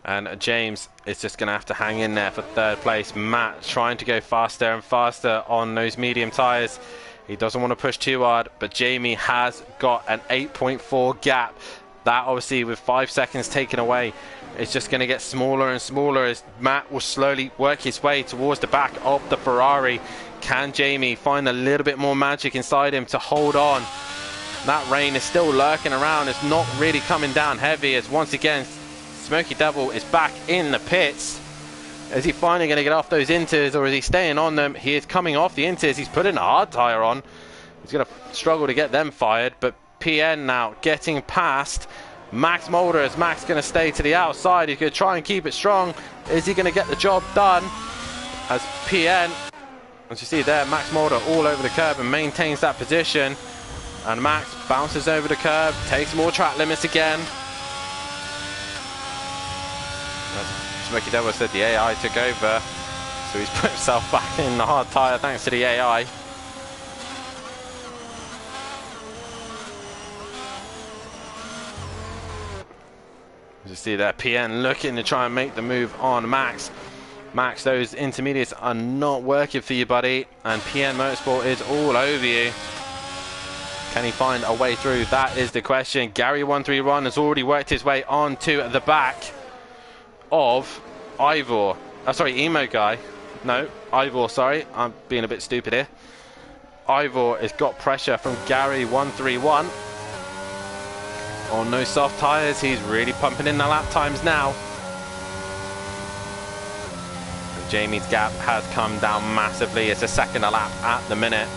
And James is just going to have to hang in there for third place. Matt trying to go faster and faster on those medium tyres. He doesn't want to push too hard, but Jamie has got an 8.4 gap. That obviously with 5 seconds taken away, it's just going to get smaller and smaller as Matt will slowly work his way towards the back of the Ferrari. Can Jamie find a little bit more magic inside him to hold on? That rain is still lurking around. It's not really coming down heavy as once again Smoky Devil is back in the pits. Is he finally going to get off those inters, or is he staying on them? He is coming off the inters. He's putting a hard tyre on. He's going to struggle to get them fired, but PN now getting past Max Mulder. Is Max going to stay to the outside? He's going to try and keep it strong. Is he going to get the job done? As PN, as you see there, Max Mulder all over the curb and maintains that position. And Max bounces over the curb, takes more track limits again. Smoky Devil said the AI took over, so he's put himself back in the hard tyre thanks to the AI. As you see there, PN looking to try and make the move on Max. Max, those intermediates are not working for you, buddy, and PN Motorsport is all over you. Can he find a way through? That is the question. Gary131 has already worked his way onto the back of Ivor. Sorry, Emo Guy. No, Ivor, sorry. I'm being a bit stupid here. Ivor has got pressure from Gary131. On no soft tyres, he's really pumping in the lap times now. And Jamie's gap has come down massively. It's a second a lap at the minute.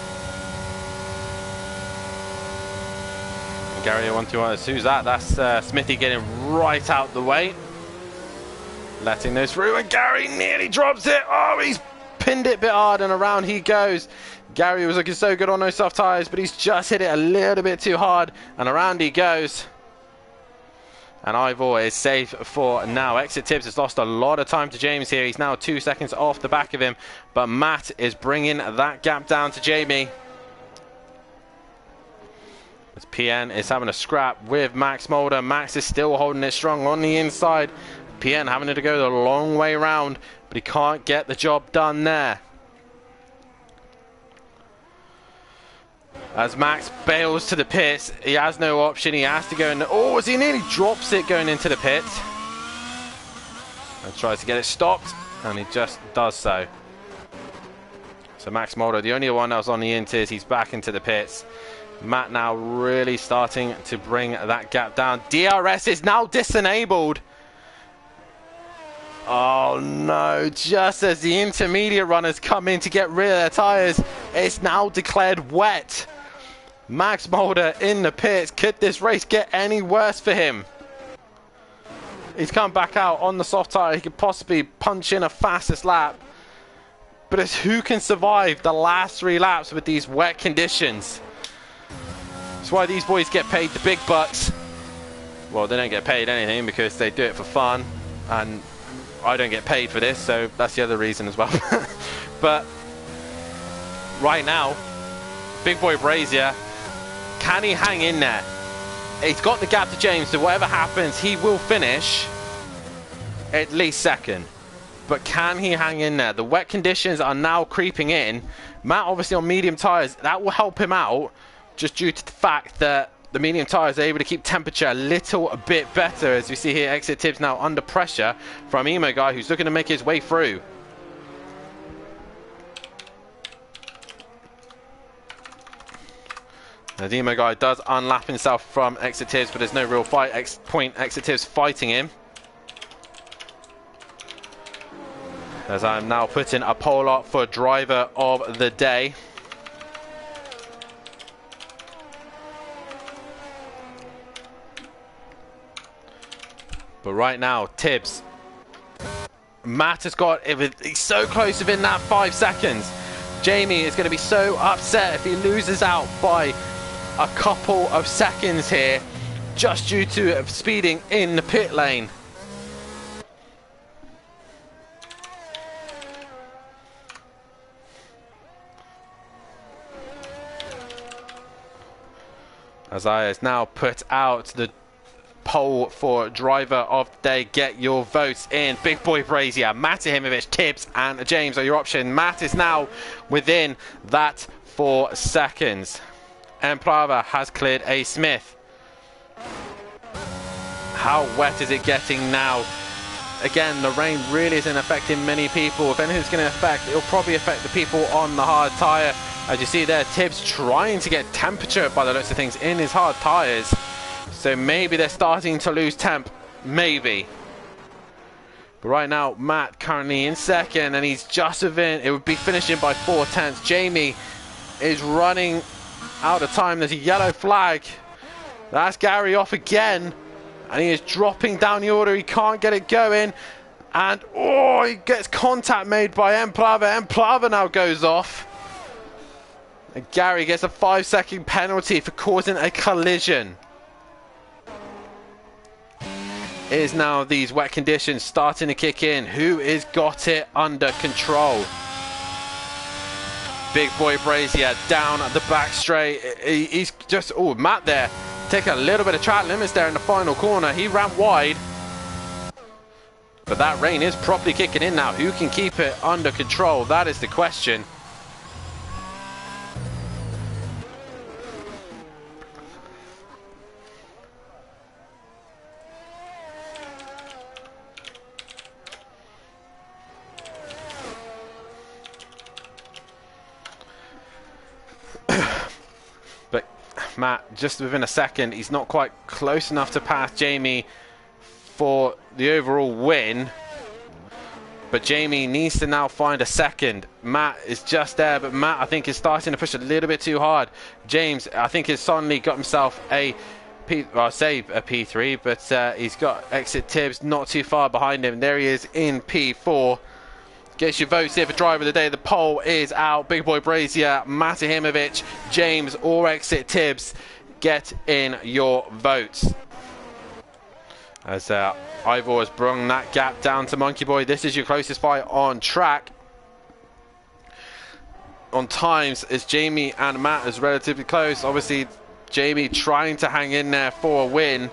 Gary131, who's that? That's Smithy getting right out the way. Letting those through, and Gary nearly drops it. Oh, he's pinned it a bit hard, and around he goes. Gary was looking so good on those soft tyres, but he's just hit it a little bit too hard, and around he goes. And Ivor is safe for now. Exit Tips has lost a lot of time to James here. He's now 2 seconds off the back of him, but Matt is bringing that gap down to Jamie. As PN is having a scrap with Max Mulder. Max is still holding it strong on the inside. PN having to go the long way round, but he can't get the job done there. As Max bails to the pits, he has no option. He has to go in. Oh, as he nearly drops it going into the pits. And tries to get it stopped, and he just does so. So Max Mulder, the only one that was on the inters, he's back into the pits. Matt now really starting to bring that gap down. DRS is now disenabled. Oh no, just as the intermediate runners come in to get rid of their tyres, it's now declared wet. Max Mulder in the pits. Could this race get any worse for him? He's come back out on the soft tyre. He could possibly punch in a fastest lap. But it's who can survive the last 3 laps with these wet conditions. That's why these boys get paid the big bucks. Well, they don't get paid anything because they do it for fun. And I don't get paid for this, so that's the other reason as well. But right now, Big Boy Brazier, can he hang in there? He's got the gap to James, so whatever happens, he will finish at least second. But can he hang in there? The wet conditions are now creeping in. Matt obviously on medium tyres, that will help him out, just due to the fact that the medium tyres are able to keep temperature a little bit better. As you see here, Exit Tips now under pressure from Emo Guy, who's looking to make his way through. The Emo Guy does unlap himself from Exit Tips, but there's no real fight. Exit Tips fighting him. As I'm now putting a poll up for driver of the day. But right now, Tibbs, Matt has got, he's so close within that 5 seconds. Jamie is going to be so upset if he loses out by a couple of seconds here, just due to speeding in the pit lane. As I has now put out the poll for driver of the day. Get your votes in. Big Boy Brazier, Matt Himovic, Tibbs and James are your option. Matt is now within that 4 seconds. Emplava has cleared a Smith. How wet is it getting now? Again, the rain really isn't affecting many people. If anything's going to affect, it'll probably affect the people on the hard tyre. As you see there, Tibbs trying to get temperature by the looks of things in his hard tyres. So maybe they're starting to lose temp. Maybe. But right now, Matt currently in second, and he's just within. It would be finishing by 4/10. Jamie is running out of time. There's a yellow flag. That's Gary off again. And he is dropping down the order. He can't get it going. And, oh, he gets contact made by Emplava. Emplava now goes off. And Gary gets a 5-second penalty for causing a collision. It is now these wet conditions starting to kick in. Who has got it under control? Big Boy Brazier down at the back straight. He's just, oh, Matt there. Take a little bit of track limits there in the final corner. He ran wide. But that rain is properly kicking in now. Who can keep it under control? That is the question. But Matt, just within a second, he's not quite close enough to pass Jamie for the overall win. But Jamie needs to now find a second. Matt is just there, but Matt, I think, is starting to push a little bit too hard. James, I think, has suddenly got himself a P3, but he's got exit Tibbs not too far behind him. There he is in P4. Get your votes here for driver of the day. The poll is out. Big Boy Brazier, Matt Himovic, James or exit Tibbs. Get in your votes. As Ivor has brought that gap down to Monkey Boy. This is your closest fight on track. On times, as Jamie and Matt is relatively close. Obviously, Jamie trying to hang in there for a win.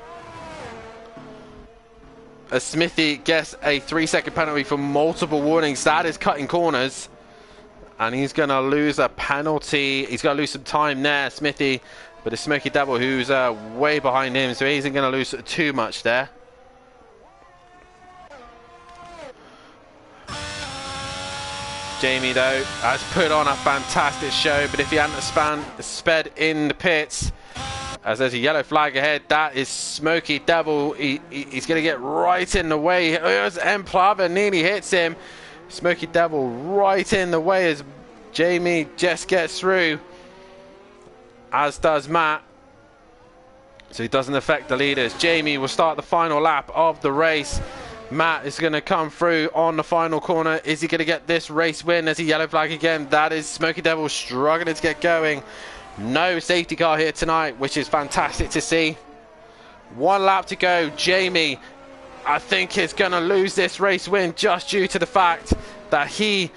As Smithy gets a 3-second penalty for multiple warnings. That is cutting corners. And he's going to lose a penalty. He's going to lose some time there, Smithy. But it's Smoky Devil who's way behind him. So he isn't going to lose too much there. Jamie, though, has put on a fantastic show. But if he hadn't sped in the pits, as there's a yellow flag ahead, that is Smoky Devil. He's going to get right in the way. There's Emplava, nearly hits him. Smoky Devil right in the way as Jamie just gets through, as does Matt. So he doesn't affect the leaders. Jamie will start the final lap of the race. Matt is going to come through on the final corner. Is he going to get this race win? There's a yellow flag again. That is Smoky Devil struggling to get going. No safety car here tonight, which is fantastic to see. 1 lap to go. Jamie, I think, is going to lose this race win just due to the fact that he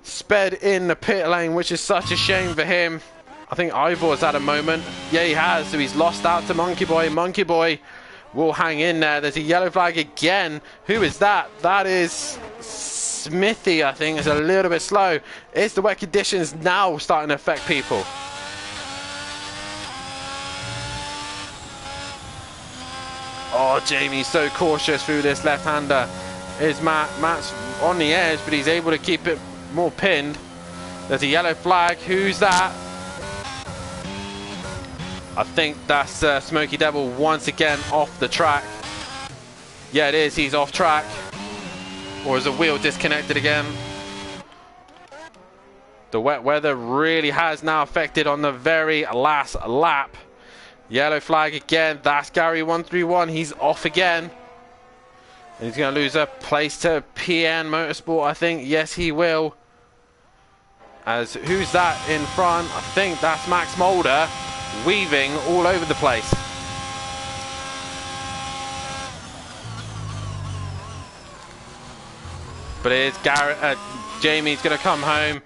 sped in the pit lane, which is such a shame for him. I think Ivor's had a moment. Yeah, he has. So he's lost out to Monkey Boy. Monkey Boy will hang in there. There's a yellow flag again. Who is that? That is Smithy, I think. It's a little bit slow. It's the wet conditions now starting to affect people. Oh, Jamie's so cautious through this left-hander. Is Matt's on the edge, but he's able to keep it more pinned. There's a yellow flag. Who's that? I think that's Smoky Devil once again off the track. Yeah, it is. He's off track. Or is the wheel disconnected again? The wet weather really has now affected on the very last lap. Yellow flag again. That's Gary 131. He's off again. And he's going to lose a place to PN Motorsport, I think. Yes, he will. As who's that in front? I think that's Max Mulder, weaving all over the place. But it is Jamie's going to come home.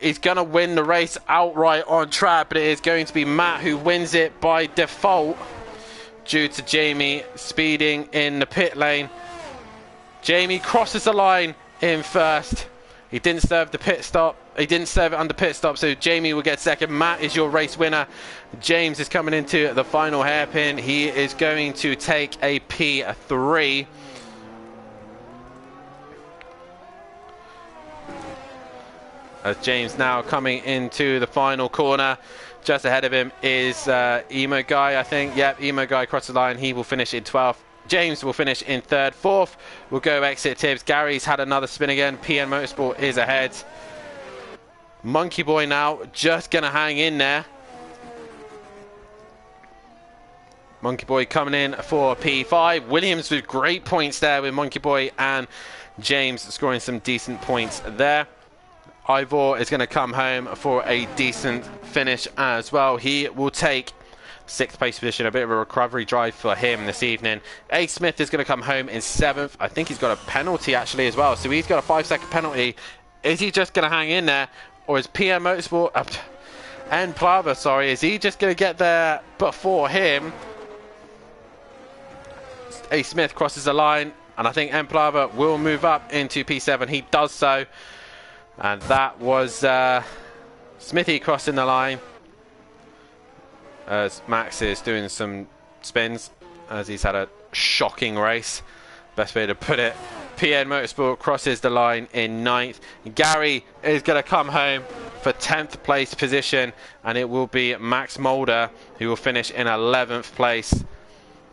is going to win the race outright on track, but it is going to be Matt who wins it by default due to Jamie speeding in the pit lane. Jamie crosses the line in first. He didn't serve the pit stop. He didn't serve it under pit stop, so Jamie will get second. Matt is your race winner. James is coming into the final hairpin. He is going to take a P3. As James now coming into the final corner. Just ahead of him is Emo Guy, I think. Yep, Emo Guy across the line. He will finish in 12th. James will finish in 3rd. 4th will go Exit Tibbs. Gary's had another spin again. PN Motorsport is ahead. Monkey Boy now just going to hang in there. Monkey Boy coming in for P5. Williams with great points there with Monkey Boy, and James scoring some decent points there. Ivor is going to come home for a decent finish as well. He will take 6th place position, a bit of a recovery drive for him this evening. A. Smith is going to come home in 7th. I think he's got a penalty actually as well, so he's got a 5-second penalty. Is he just going to hang in there, or is PM Motorsport and Plava, sorry, is he just going to get there before him? A. Smith crosses the line, and I think M. Plava will move up into P7. He does so. And that was Smithy crossing the line as Max is doing some spins as he's had a shocking race. Best way to put it. PN Motorsport crosses the line in 9th. Gary is going to come home for 10th place position, and it will be Max Mulder who will finish in 11th place.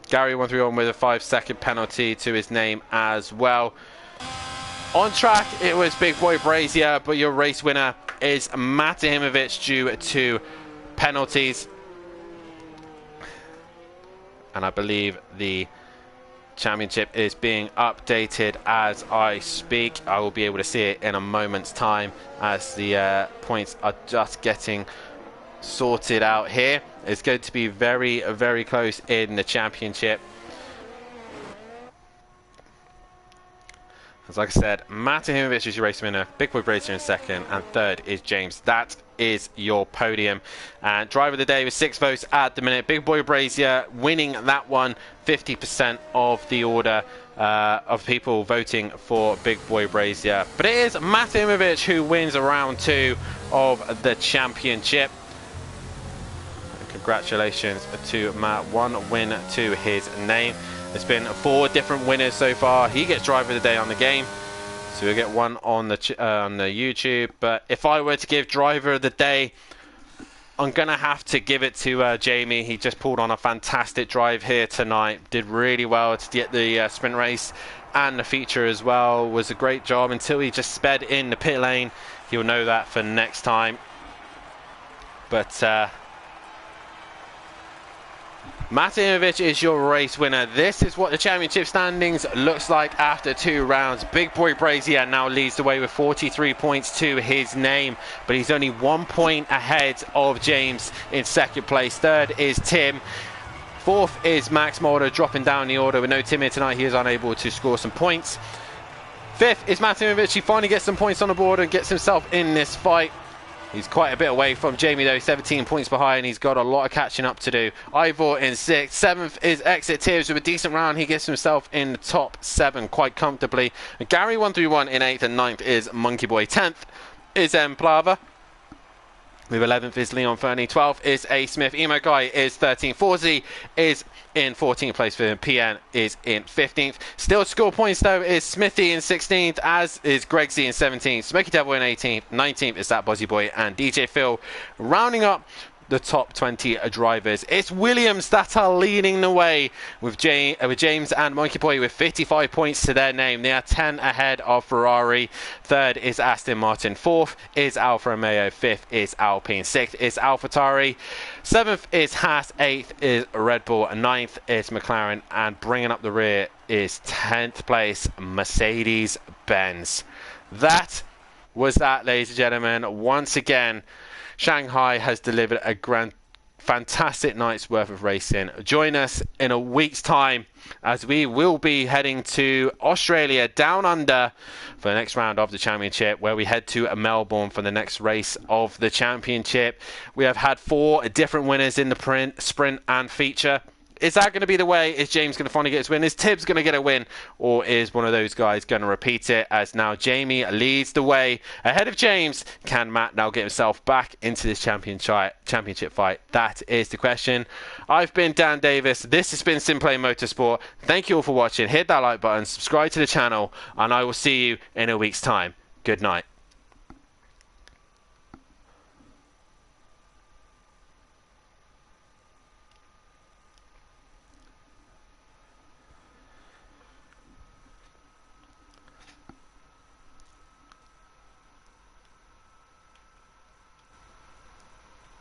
Gary 131 with a 5-second penalty to his name as well. On track, it was Big Boy Brazier, but your race winner is Matahimovic due to penalties. And I believe the championship is being updated as I speak. I will be able to see it in a moment's time as the points are just getting sorted out here. It's going to be very, very close in the championship. As like I said, Matahimovic is your race winner, Big Boy Brazier in 2nd, and 3rd is James. That is your podium. And driver of the day with 6 votes at the minute. Big Boy Brazier winning that one, 50% of the order of people voting for Big Boy Brazier. But it is Matahimovic who wins round 2 of the championship. And congratulations to Matt, 1 win to his name. There's been 4 different winners so far. He gets driver of the day on the game, so we'll get one on the YouTube. But if I were to give driver of the day, I'm gonna have to give it to Jamie. He just pulled on a fantastic drive here tonight. Did really well to get the sprint race and the feature as well. Was a great job until he just sped in the pit lane. He'll know that for next time. But Matahimovic is your race winner. This is what the championship standings looks like after 2 rounds. Big Boy Brazier now leads the way with 43 points to his name, but he's only 1 point ahead of James in 2nd place. 3rd is Tim. 4th is Max Mulder, dropping down the order with no Tim here tonight. He is unable to score some points. 5th is Matahimovic. He finally gets some points on the board and gets himself in this fight. He's quite a bit away from Jamie though, 17 points behind. He's got a lot of catching up to do. Ivor in 6th. 7th is Exit Tibbs with a decent round. He gets himself in the top 7 quite comfortably. And Gary 131 in 8th, and 9th is Monkey Boy. 10th is M. Plava. With 11th is Leon Fernie. 12th is A. Smith. Emo Guy is 13th. Forzy is in 14th place for him. PN is in 15th. Still to score points though is Smithy in 16th, as is Gregsy in 17th. Smoky Devil in 18th. 19th is That Bozzy Boy and DJ Phil rounding up the top 20 drivers. It's Williams that are leading the way with James and Monkey Boy with 55 points to their name. They are 10 ahead of Ferrari. 3rd is Aston Martin. 4th is Alfa Romeo. 5th is Alpine. 6th is AlphaTauri. 7th is Haas. 8th is Red Bull. 9th is McLaren. And bringing up the rear is 10th place Mercedes-Benz. That was that, ladies and gentlemen. Once again, Shanghai has delivered a fantastic night's worth of racing. Join us in a week's time as we will be heading to Australia, down under, for the next round of the championship, where we head to Melbourne for the next race of the championship. We have had 4 different winners in the sprint and feature. Is that going to be the way? Is James going to finally get his win? Is Tibbs going to get a win? Or is one of those guys going to repeat it? As now Jamie leads the way ahead of James. Can Matt now get himself back into this championship fight? That is the question. I've been Dan Davis. This has been Simplay Motorsport. Thank you all for watching. Hit that like button, subscribe to the channel, and I will see you in a week's time. Good night.